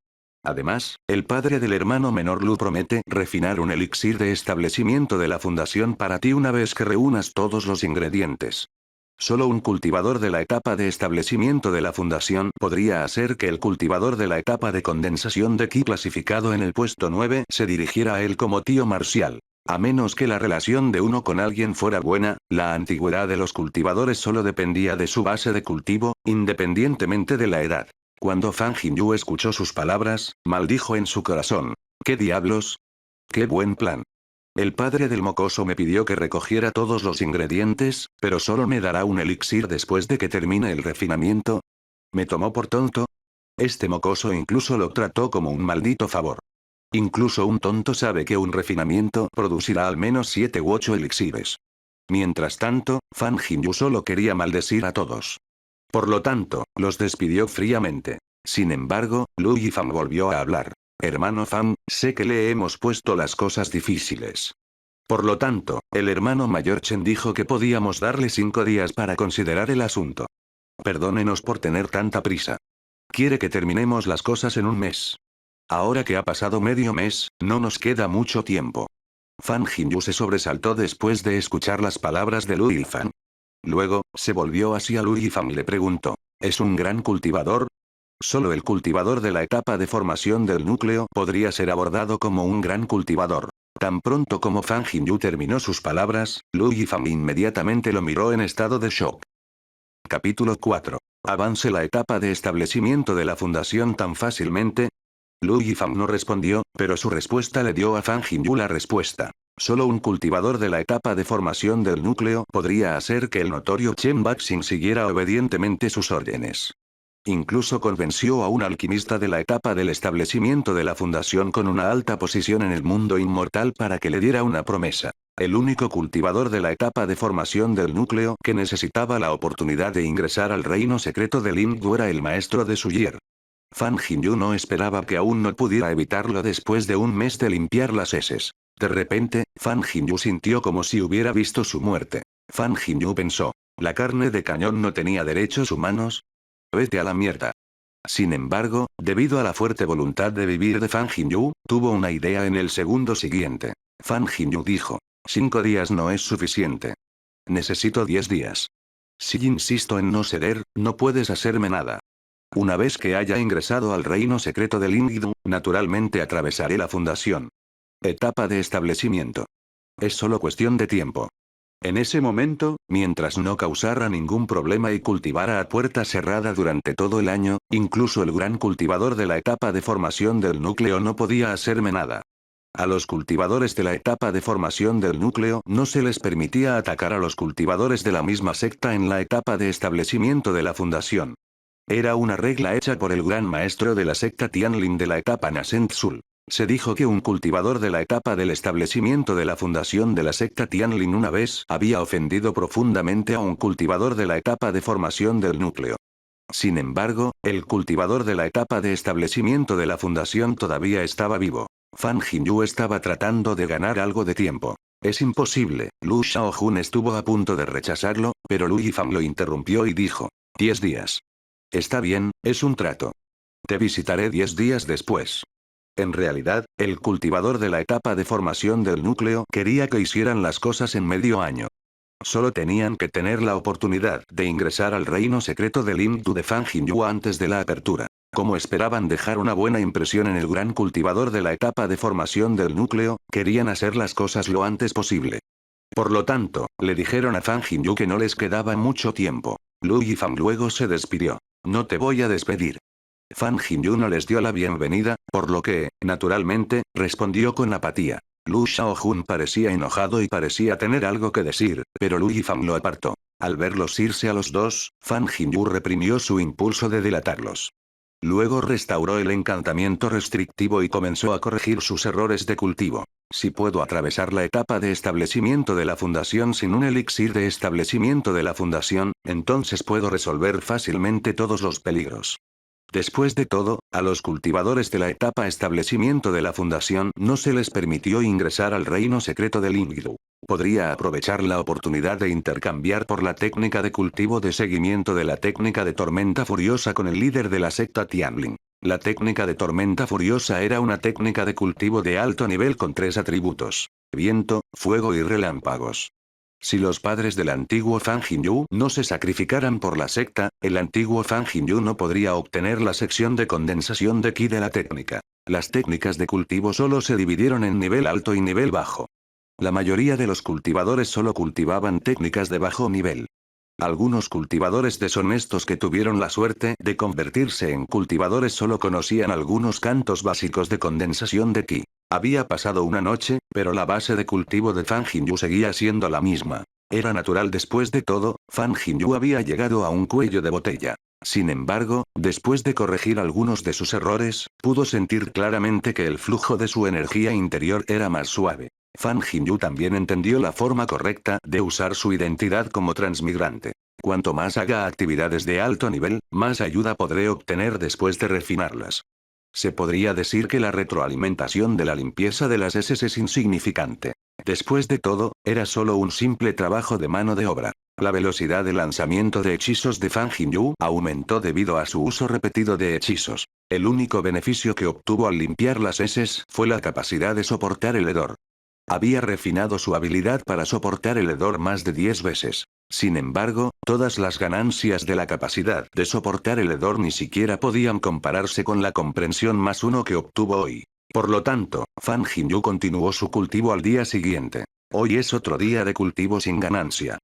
Además, el padre del hermano menor Lu promete refinar un elixir de establecimiento de la fundación para ti una vez que reúnas todos los ingredientes. Solo un cultivador de la etapa de establecimiento de la fundación podría hacer que el cultivador de la etapa de condensación de Qi clasificado en el puesto 9 se dirigiera a él como tío marcial. A menos que la relación de uno con alguien fuera buena, la antigüedad de los cultivadores solo dependía de su base de cultivo, independientemente de la edad. Cuando Fan Jinyu escuchó sus palabras, maldijo en su corazón: ¿qué diablos? ¡Qué buen plan! El padre del mocoso me pidió que recogiera todos los ingredientes, pero solo me dará un elixir después de que termine el refinamiento. ¿Me tomó por tonto? Este mocoso incluso lo trató como un maldito favor. Incluso un tonto sabe que un refinamiento producirá al menos 7 u 8 elixires. Mientras tanto, Fan Jinyu solo quería maldecir a todos. Por lo tanto, los despidió fríamente. Sin embargo, Lu Yifan volvió a hablar. Hermano Fan, sé que le hemos puesto las cosas difíciles. Por lo tanto, el hermano mayor Chen dijo que podíamos darle 5 días para considerar el asunto. Perdónenos por tener tanta prisa. Quiere que terminemos las cosas en un mes. Ahora que ha pasado medio mes, no nos queda mucho tiempo. Fan Jinyu se sobresaltó después de escuchar las palabras de Lu Yifan. Luego, se volvió hacia Lu Yifan y le preguntó: ¿es un gran cultivador? Solo el cultivador de la etapa de formación del núcleo podría ser abordado como un gran cultivador. Tan pronto como Fan Jinyu terminó sus palabras, Lu Yifan inmediatamente lo miró en estado de shock. Capítulo 4. ¿Avance la etapa de establecimiento de la fundación tan fácilmente? Lu Yifan no respondió, pero su respuesta le dio a Fan Jinyu la respuesta. Solo un cultivador de la etapa de formación del núcleo podría hacer que el notorio Chen Baxing siguiera obedientemente sus órdenes. Incluso convenció a un alquimista de la etapa del establecimiento de la fundación con una alta posición en el mundo inmortal para que le diera una promesa. El único cultivador de la etapa de formación del núcleo que necesitaba la oportunidad de ingresar al reino secreto de Lingdu era el maestro de Suyer. Fan Jinyu no esperaba que aún no pudiera evitarlo después de un mes de limpiar las heces. De repente, Fan Jinyu sintió como si hubiera visto su muerte. Fan Jinyu pensó: ¿la carne de cañón no tenía derechos humanos? Vete a la mierda. Sin embargo, debido a la fuerte voluntad de vivir de Fan Jinyu, tuvo una idea en el segundo siguiente. Fan Jinyu dijo: 5 días no es suficiente. Necesito 10 días. Si insisto en no ceder, no puedes hacerme nada. Una vez que haya ingresado al reino secreto de Lingdu, naturalmente atravesaré la fundación. Etapa de establecimiento. Es solo cuestión de tiempo. En ese momento, mientras no causara ningún problema y cultivara a puerta cerrada durante todo el año, incluso el gran cultivador de la etapa de formación del núcleo no podía hacerme nada. A los cultivadores de la etapa de formación del núcleo no se les permitía atacar a los cultivadores de la misma secta en la etapa de establecimiento de la fundación. Era una regla hecha por el gran maestro de la secta Tianlin de la etapa Nascent Sul. Se dijo que un cultivador de la etapa del establecimiento de la fundación de la secta Tianlin una vez había ofendido profundamente a un cultivador de la etapa de formación del núcleo. Sin embargo, el cultivador de la etapa de establecimiento de la fundación todavía estaba vivo. Fan Jinyu estaba tratando de ganar algo de tiempo. Es imposible, Lu Xiaojun estuvo a punto de rechazarlo, pero Lu Yifang lo interrumpió y dijo: 10 días. Está bien, es un trato. Te visitaré 10 días después. En realidad, el cultivador de la etapa de formación del núcleo quería que hicieran las cosas en medio año. Solo tenían que tener la oportunidad de ingresar al reino secreto del Imdu de Fan Jinyu antes de la apertura. Como esperaban dejar una buena impresión en el gran cultivador de la etapa de formación del núcleo, querían hacer las cosas lo antes posible. Por lo tanto, le dijeron a Fan Jinyu que no les quedaba mucho tiempo. Lu Yifang luego se despidió. No te voy a despedir. Fan Jinyu no les dio la bienvenida, por lo que, naturalmente, respondió con apatía. Lu Xiaojun parecía enojado y parecía tener algo que decir, pero Lu Yifang lo apartó. Al verlos irse a los dos, Fan Jinyu reprimió su impulso de delatarlos. Luego restauró el encantamiento restrictivo y comenzó a corregir sus errores de cultivo. Si puedo atravesar la etapa de establecimiento de la fundación sin un elixir de establecimiento de la fundación, entonces puedo resolver fácilmente todos los peligros. Después de todo, a los cultivadores de la etapa establecimiento de la fundación no se les permitió ingresar al reino secreto del Imdu. Podría aprovechar la oportunidad de intercambiar por la técnica de cultivo de seguimiento de la técnica de tormenta furiosa con el líder de la secta Tianlin. La técnica de tormenta furiosa era una técnica de cultivo de alto nivel con 3 atributos: viento, fuego y relámpagos. Si los padres del antiguo Fan Jinyu no se sacrificaran por la secta, el antiguo Fan Jinyu no podría obtener la sección de condensación de ki de la técnica. Las técnicas de cultivo solo se dividieron en nivel alto y nivel bajo. La mayoría de los cultivadores solo cultivaban técnicas de bajo nivel. Algunos cultivadores deshonestos que tuvieron la suerte de convertirse en cultivadores solo conocían algunos cantos básicos de condensación de ki. Había pasado una noche, pero la base de cultivo de Fan Jinyu seguía siendo la misma. Era natural después de todo, Fan Jinyu había llegado a un cuello de botella. Sin embargo, después de corregir algunos de sus errores, pudo sentir claramente que el flujo de su energía interior era más suave. Fan Jinyu también entendió la forma correcta de usar su identidad como transmigrante. Cuanto más haga actividades de alto nivel, más ayuda podré obtener después de refinarlas. Se podría decir que la retroalimentación de la limpieza de las heces es insignificante. Después de todo, era solo un simple trabajo de mano de obra. La velocidad de lanzamiento de hechizos de Fan Jinyu aumentó debido a su uso repetido de hechizos. El único beneficio que obtuvo al limpiar las heces fue la capacidad de soportar el hedor. Había refinado su habilidad para soportar el hedor más de 10 veces. Sin embargo, todas las ganancias de la capacidad de soportar el hedor ni siquiera podían compararse con la comprensión +1 que obtuvo hoy. Por lo tanto, Fan Jinyu continuó su cultivo al día siguiente. Hoy es otro día de cultivo sin ganancia.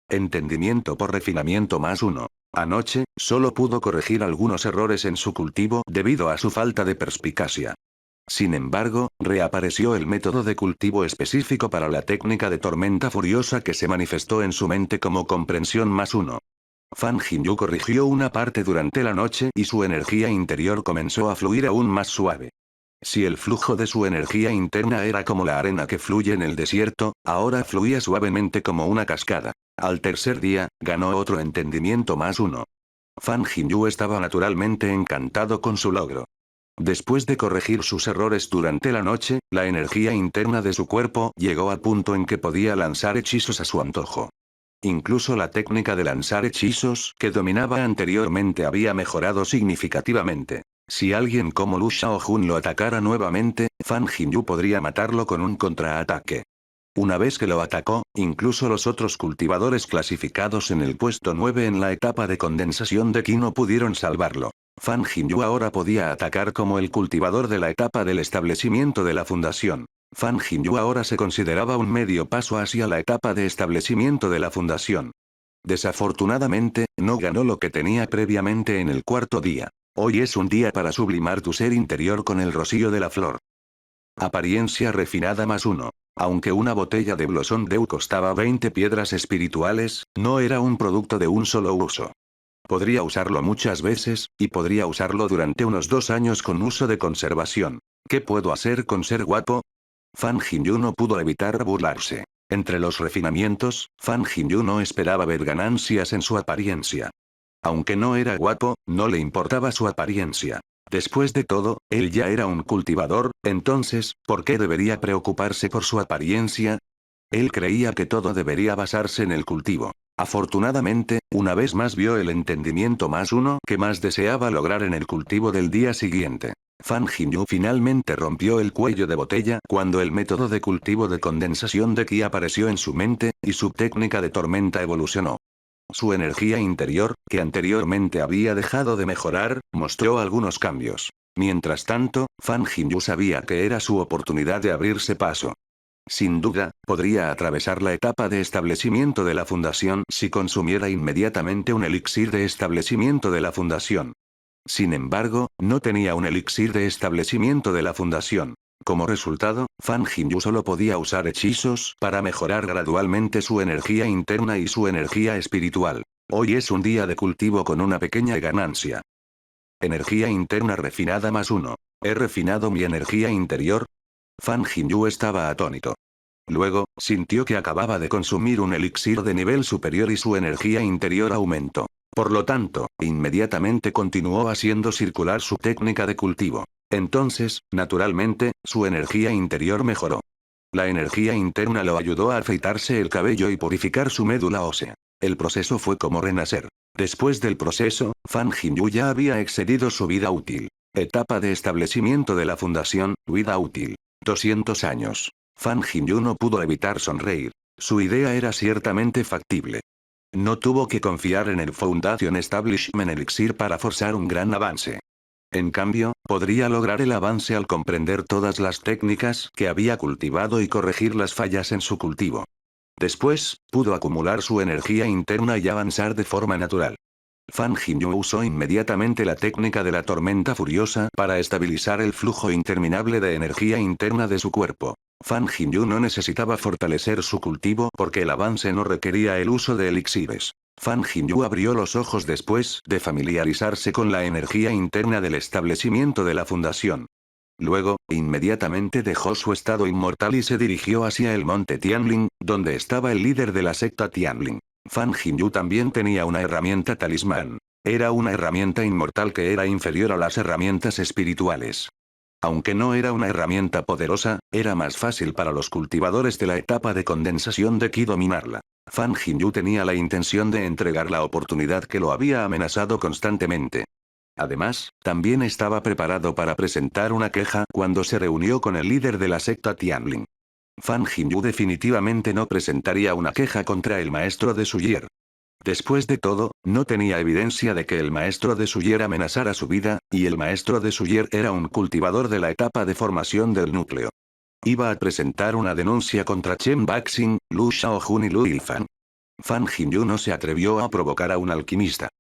Entendimiento por refinamiento +1. Anoche, solo pudo corregir algunos errores en su cultivo debido a su falta de perspicacia. Sin embargo, reapareció el método de cultivo específico para la técnica de tormenta furiosa que se manifestó en su mente como comprensión +1. Fan Jinyu corrigió una parte durante la noche y su energía interior comenzó a fluir aún más suave. Si el flujo de su energía interna era como la arena que fluye en el desierto, ahora fluía suavemente como una cascada. Al tercer día, ganó otro entendimiento +1. Fan Jinyu estaba naturalmente encantado con su logro. Después de corregir sus errores durante la noche, la energía interna de su cuerpo llegó al punto en que podía lanzar hechizos a su antojo. Incluso la técnica de lanzar hechizos que dominaba anteriormente había mejorado significativamente. Si alguien como Lu Xiaojun lo atacara nuevamente, Fan Jinyu podría matarlo con un contraataque. Una vez que lo atacó, incluso los otros cultivadores clasificados en el puesto 9 en la etapa de condensación de ki no pudieron salvarlo. Fan Jinyu ahora podía atacar como el cultivador de la etapa del establecimiento de la fundación. Fan Jinyu ahora se consideraba un medio paso hacia la etapa de establecimiento de la fundación. Desafortunadamente, no ganó lo que tenía previamente en el cuarto día. Hoy es un día para sublimar tu ser interior con el rocío de la flor. Apariencia refinada +1. Aunque una botella de Blossom Dew costaba 20 piedras espirituales, no era un producto de un solo uso. Podría usarlo muchas veces, y podría usarlo durante unos 2 años con uso de conservación. ¿Qué puedo hacer con ser guapo? Fan Jinyu no pudo evitar burlarse. Entre los refinamientos, Fan Jinyu no esperaba ver ganancias en su apariencia. Aunque no era guapo, no le importaba su apariencia. Después de todo, él ya era un cultivador, entonces, ¿por qué debería preocuparse por su apariencia? Él creía que todo debería basarse en el cultivo. Afortunadamente, una vez más vio el entendimiento +1 que más deseaba lograr en el cultivo del día siguiente. Fan Jinyu finalmente rompió el cuello de botella cuando el método de cultivo de condensación de Ki apareció en su mente, y su técnica de tormenta evolucionó. Su energía interior, que anteriormente había dejado de mejorar, mostró algunos cambios. Mientras tanto, Fan Jinyu sabía que era su oportunidad de abrirse paso. Sin duda, podría atravesar la etapa de establecimiento de la fundación si consumiera inmediatamente un elixir de establecimiento de la fundación. Sin embargo, no tenía un elixir de establecimiento de la fundación. Como resultado, Fan Jinyu solo podía usar hechizos para mejorar gradualmente su energía interna y su energía espiritual. Hoy es un día de cultivo con una pequeña ganancia. Energía interna refinada +1. ¿He refinado mi energía interior? Fan Jinyu estaba atónito. Luego, sintió que acababa de consumir un elixir de nivel superior y su energía interior aumentó. Por lo tanto, inmediatamente continuó haciendo circular su técnica de cultivo. Entonces, naturalmente, su energía interior mejoró. La energía interna lo ayudó a afeitarse el cabello y purificar su médula ósea. El proceso fue como renacer. Después del proceso, Fan Jinyu ya había excedido su vida útil. Etapa de establecimiento de la fundación, vida útil. 200 años. Fan Jinyu no pudo evitar sonreír. Su idea era ciertamente factible. No tuvo que confiar en el Foundation Establishment Elixir para forzar un gran avance. En cambio, podría lograr el avance al comprender todas las técnicas que había cultivado y corregir las fallas en su cultivo. Después, pudo acumular su energía interna y avanzar de forma natural. Fan Jinyu usó inmediatamente la técnica de la tormenta furiosa para estabilizar el flujo interminable de energía interna de su cuerpo. Fan Jinyu no necesitaba fortalecer su cultivo porque el avance no requería el uso de elixires. Fan Jinyu abrió los ojos después de familiarizarse con la energía interna del establecimiento de la fundación. Luego, inmediatamente dejó su estado inmortal y se dirigió hacia el monte Tianling, donde estaba el líder de la secta Tianling. Fan Jinyu también tenía una herramienta talismán. Era una herramienta inmortal que era inferior a las herramientas espirituales. Aunque no era una herramienta poderosa, era más fácil para los cultivadores de la etapa de condensación de Ki dominarla. Fan Jinyu tenía la intención de entregar la oportunidad que lo había amenazado constantemente. Además, también estaba preparado para presentar una queja cuando se reunió con el líder de la secta Tianling. Fan Jinyu definitivamente no presentaría una queja contra el maestro de Suyer. Después de todo, no tenía evidencia de que el maestro de Suyer amenazara su vida, y el maestro de Suyer era un cultivador de la etapa de formación del núcleo. Iba a presentar una denuncia contra Chen Baxing, Lu Xiaojun y Lu Yifan. Fan Jinyu no se atrevió a provocar a un alquimista.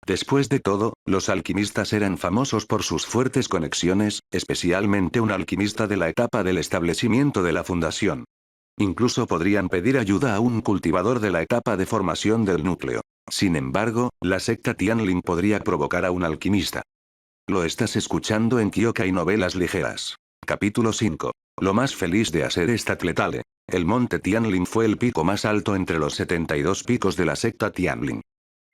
Después de todo, los alquimistas eran famosos por sus fuertes conexiones, especialmente un alquimista de la etapa del establecimiento de la fundación. Incluso podrían pedir ayuda a un cultivador de la etapa de formación del núcleo. Sin embargo, la secta Tianling podría provocar a un alquimista. Lo estás escuchando en Kyokai Novelas Ligeras. Capítulo 5. Lo más feliz de hacer esta Tletale. El monte Tianling fue el pico más alto entre los 72 picos de la secta Tianling.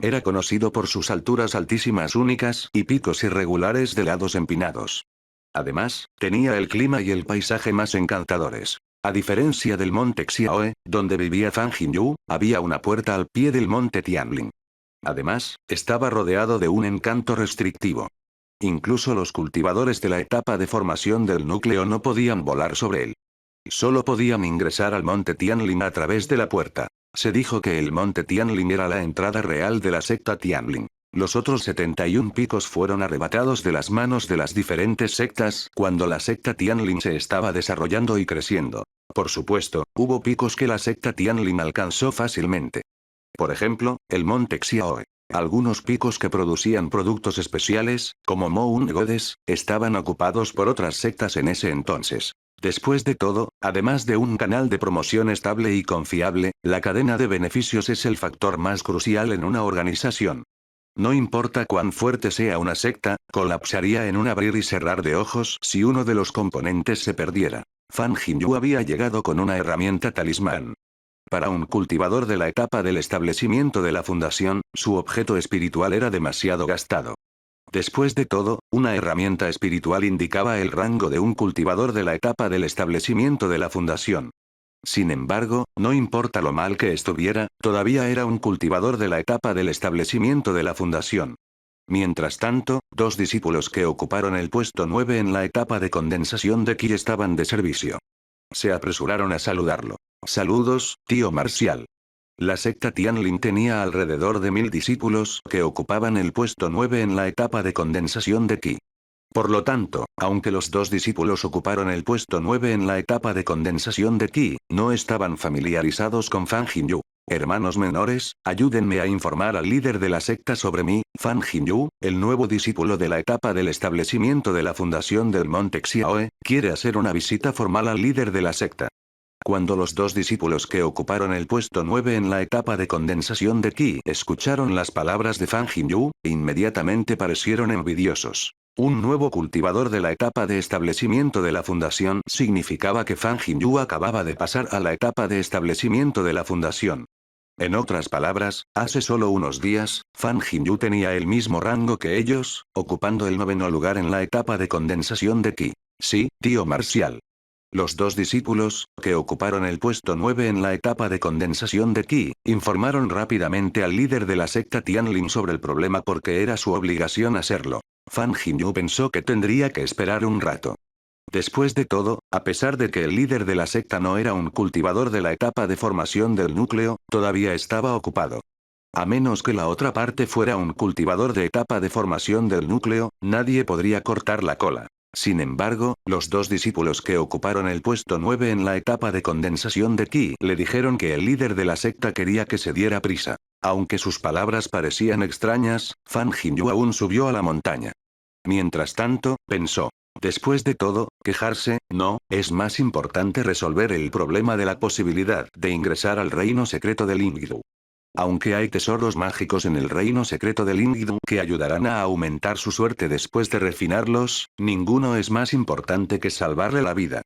Era conocido por sus alturas altísimas únicas y picos irregulares de lados empinados. Además, tenía el clima y el paisaje más encantadores. A diferencia del monte Xiaoe, donde vivía Fan Jinyu, había una puerta al pie del monte Tianling. Además, estaba rodeado de un encanto restrictivo. Incluso los cultivadores de la etapa de formación del núcleo no podían volar sobre él. Solo podían ingresar al monte Tianling a través de la puerta. Se dijo que el monte Tianling era la entrada real de la secta Tianling. Los otros 71 picos fueron arrebatados de las manos de las diferentes sectas cuando la secta Tianlin se estaba desarrollando y creciendo. Por supuesto, hubo picos que la secta Tianlin alcanzó fácilmente. Por ejemplo, el monte Xiaoe. Algunos picos que producían productos especiales, como Moon Godes, estaban ocupados por otras sectas en ese entonces. Después de todo, además de un canal de promoción estable y confiable, la cadena de beneficios es el factor más crucial en una organización. No importa cuán fuerte sea una secta, colapsaría en un abrir y cerrar de ojos si uno de los componentes se perdiera. Fan Jinyu había llegado con una herramienta talismán. Para un cultivador de la etapa del establecimiento de la fundación, su objeto espiritual era demasiado gastado. Después de todo, una herramienta espiritual indicaba el rango de un cultivador de la etapa del establecimiento de la fundación. Sin embargo, no importa lo mal que estuviera, todavía era un cultivador de la etapa del establecimiento de la fundación. Mientras tanto, dos discípulos que ocuparon el puesto 9 en la etapa de condensación de Ki estaban de servicio. Se apresuraron a saludarlo. Saludos, tío Marcial. La secta Tianlin tenía alrededor de 1000 discípulos que ocupaban el puesto 9 en la etapa de condensación de Ki. Por lo tanto, aunque los dos discípulos ocuparon el puesto 9 en la etapa de condensación de Ki, no estaban familiarizados con Fan Jinyu. Hermanos menores, ayúdenme a informar al líder de la secta sobre mí, Fan Jinyu, el nuevo discípulo de la etapa del establecimiento de la fundación del Monte Xiaoe, quiere hacer una visita formal al líder de la secta. Cuando los dos discípulos que ocuparon el puesto 9 en la etapa de condensación de Ki escucharon las palabras de Fan Jinyu, inmediatamente parecieron envidiosos. Un nuevo cultivador de la etapa de establecimiento de la fundación significaba que Fan Jinyu acababa de pasar a la etapa de establecimiento de la fundación. En otras palabras, hace solo unos días, Fan Jinyu tenía el mismo rango que ellos, ocupando el 9º lugar en la etapa de condensación de Ki. Sí, tío Marcial. Los dos discípulos, que ocuparon el puesto 9 en la etapa de condensación de Ki, informaron rápidamente al líder de la secta Tianlin sobre el problema porque era su obligación hacerlo. Fan Jinyu pensó que tendría que esperar un rato. Después de todo, a pesar de que el líder de la secta no era un cultivador de la etapa de formación del núcleo, todavía estaba ocupado. A menos que la otra parte fuera un cultivador de etapa de formación del núcleo, nadie podría cortar la cola. Sin embargo, los dos discípulos que ocuparon el puesto 9 en la etapa de condensación de Ki le dijeron que el líder de la secta quería que se diera prisa. Aunque sus palabras parecían extrañas, Fan Jinyu aún subió a la montaña. Mientras tanto, pensó. Después de todo, quejarse, no, es más importante resolver el problema de la posibilidad de ingresar al reino secreto del Ingdu. Aunque hay tesoros mágicos en el reino secreto del Ingdu que ayudarán a aumentar su suerte después de refinarlos, ninguno es más importante que salvarle la vida.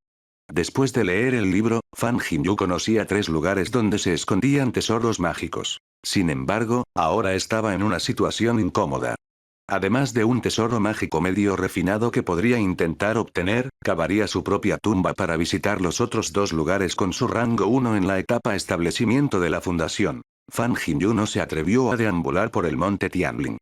Después de leer el libro, Fan Jinyu conocía 3 lugares donde se escondían tesoros mágicos. Sin embargo, ahora estaba en una situación incómoda. Además de un tesoro mágico medio refinado que podría intentar obtener, cavaría su propia tumba para visitar los otros 2 lugares con su rango 1 en la etapa establecimiento de la fundación. Fan Jinyu no se atrevió a deambular por el monte Tianlin.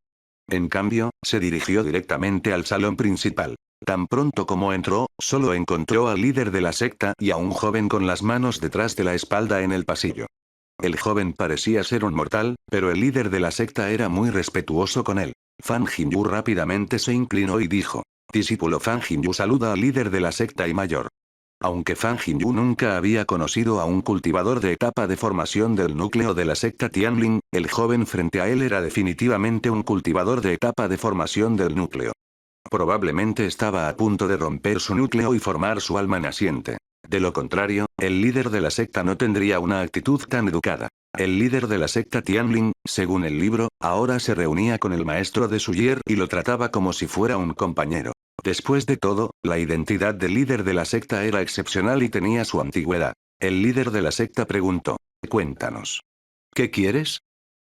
En cambio, se dirigió directamente al salón principal. Tan pronto como entró, solo encontró al líder de la secta y a un joven con las manos detrás de la espalda en el pasillo. El joven parecía ser un mortal, pero el líder de la secta era muy respetuoso con él. Fan Jinyu rápidamente se inclinó y dijo: discípulo Fan Jinyu saluda al líder de la secta y mayor. Aunque Fan Jinyu nunca había conocido a un cultivador de etapa de formación del núcleo de la secta Tianlin, el joven frente a él era definitivamente un cultivador de etapa de formación del núcleo. Probablemente estaba a punto de romper su núcleo y formar su alma naciente. De lo contrario, el líder de la secta no tendría una actitud tan educada. El líder de la secta Tianlin, según el libro, ahora se reunía con el maestro de Suyer y lo trataba como si fuera un compañero. Después de todo, la identidad del líder de la secta era excepcional y tenía su antigüedad. El líder de la secta preguntó: cuéntanos. ¿Qué quieres?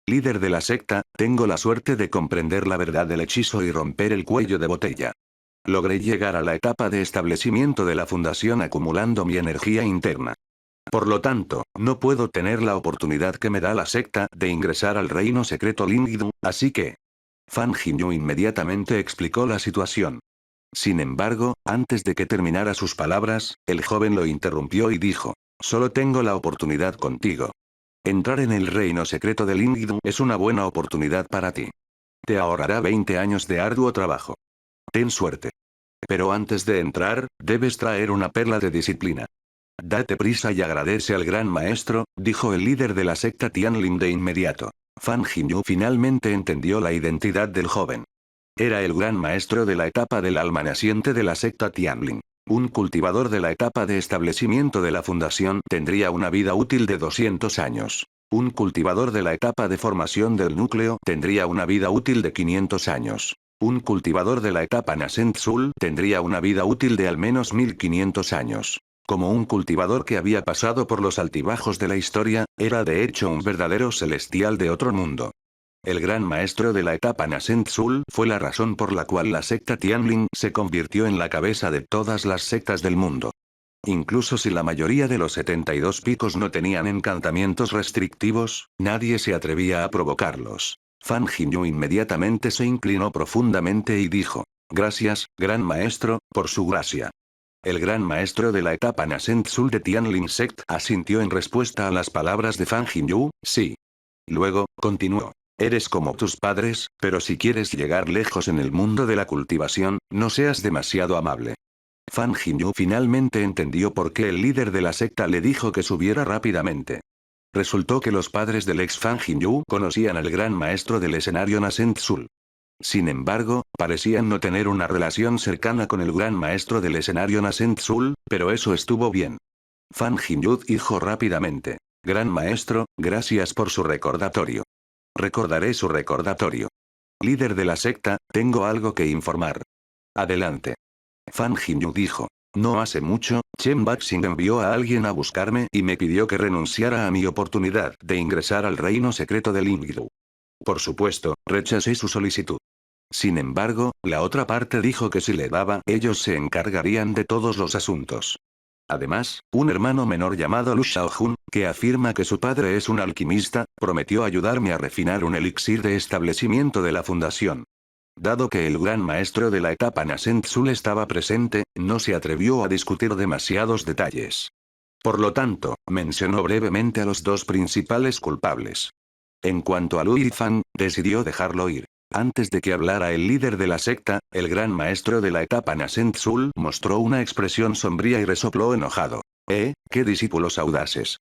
Líder de la secta, tengo la suerte de comprender la verdad del hechizo y romper el cuello de botella. Logré llegar a la etapa de establecimiento de la fundación acumulando mi energía interna. Por lo tanto, no puedo tener la oportunidad que me da la secta de ingresar al reino secreto Lingdu, así que... Fan Jinyu inmediatamente explicó la situación. Sin embargo, antes de que terminara sus palabras, el joven lo interrumpió y dijo: solo tengo la oportunidad contigo. Entrar en el reino secreto del Lingdu es una buena oportunidad para ti. Te ahorrará 20 años de arduo trabajo. Ten suerte. Pero antes de entrar, debes traer una perla de disciplina. Date prisa y agradece al gran maestro, dijo el líder de la secta Tianlin de inmediato. Fan Jinyu finalmente entendió la identidad del joven. Era el gran maestro de la etapa del alma naciente de la secta Tianlin. Un cultivador de la etapa de establecimiento de la fundación tendría una vida útil de 200 años. Un cultivador de la etapa de formación del núcleo tendría una vida útil de 500 años. Un cultivador de la etapa Nascent Sul tendría una vida útil de al menos 1500 años. Como un cultivador que había pasado por los altibajos de la historia, era de hecho un verdadero celestial de otro mundo. El gran maestro de la etapa Nascent Sul fue la razón por la cual la secta Tianlin se convirtió en la cabeza de todas las sectas del mundo. Incluso si la mayoría de los 72 picos no tenían encantamientos restrictivos, nadie se atrevía a provocarlos. Fan Jinyu inmediatamente se inclinó profundamente y dijo: Gracias, gran maestro, por su gracia. El gran maestro de la etapa Nascent Sul de Tianlin Sect asintió en respuesta a las palabras de Fan Jinyu, sí. Luego, continuó. Eres como tus padres, pero si quieres llegar lejos en el mundo de la cultivación, no seas demasiado amable. Fan Jinyu finalmente entendió por qué el líder de la secta le dijo que subiera rápidamente. Resultó que los padres del ex Fan Jinyu conocían al gran maestro del escenario Nascent Sul. Sin embargo, parecían no tener una relación cercana con el gran maestro del escenario Nascent Sul, pero eso estuvo bien. Fan Jinyu dijo rápidamente: Gran maestro, gracias por su recordatorio. Recordaré su recordatorio. Líder de la secta, tengo algo que informar. Adelante. Fan Jinyu dijo. No hace mucho, Chen Baxing envió a alguien a buscarme y me pidió que renunciara a mi oportunidad de ingresar al reino secreto de Lingdu. Por supuesto, rechacé su solicitud. Sin embargo, la otra parte dijo que si le daba, ellos se encargarían de todos los asuntos. Además, un hermano menor llamado Lu Xiaojun, que afirma que su padre es un alquimista, prometió ayudarme a refinar un elixir de establecimiento de la fundación. Dado que el gran maestro de la etapa Nascent Sul estaba presente, no se atrevió a discutir demasiados detalles. Por lo tanto, mencionó brevemente a los dos principales culpables. En cuanto a Lu Yifan, decidió dejarlo ir. Antes de que hablara el líder de la secta, el gran maestro de la etapa Nascent Sul mostró una expresión sombría y resopló enojado. ¡Qué discípulos audaces!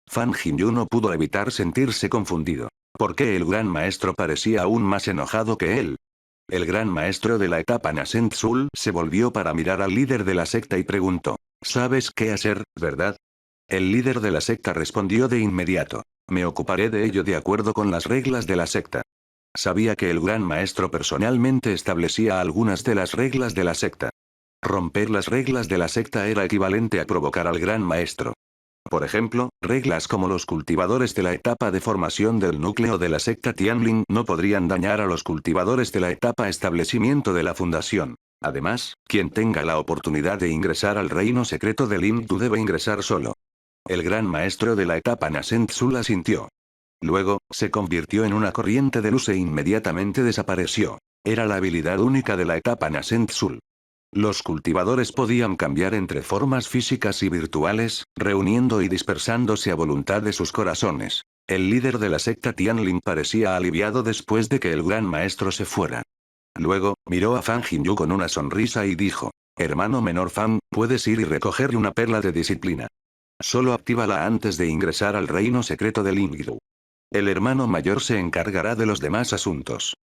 Fan Jinyu no pudo evitar sentirse confundido. ¿Por qué el gran maestro parecía aún más enojado que él? El gran maestro de la etapa Nascent Sul se volvió para mirar al líder de la secta y preguntó: ¿Sabes qué hacer, verdad? El líder de la secta respondió de inmediato: Me ocuparé de ello de acuerdo con las reglas de la secta. Sabía que el gran maestro personalmente establecía algunas de las reglas de la secta. Romper las reglas de la secta era equivalente a provocar al gran maestro. Por ejemplo, reglas como los cultivadores de la etapa de formación del núcleo de la secta Tianlin no podrían dañar a los cultivadores de la etapa establecimiento de la fundación. Además, quien tenga la oportunidad de ingresar al reino secreto de Lingdu debe ingresar solo. El gran maestro de la etapa Nascent Sul asintió. Luego, se convirtió en una corriente de luz e inmediatamente desapareció. Era la habilidad única de la etapa Nascent Sul. Los cultivadores podían cambiar entre formas físicas y virtuales, reuniendo y dispersándose a voluntad de sus corazones. El líder de la secta Tianlin parecía aliviado después de que el gran maestro se fuera. Luego, miró a Fan Jinyu con una sonrisa y dijo: Hermano menor Fan, puedes ir y recoger una perla de disciplina. Solo actívala antes de ingresar al reino secreto de Lingdu. El hermano mayor se encargará de los demás asuntos.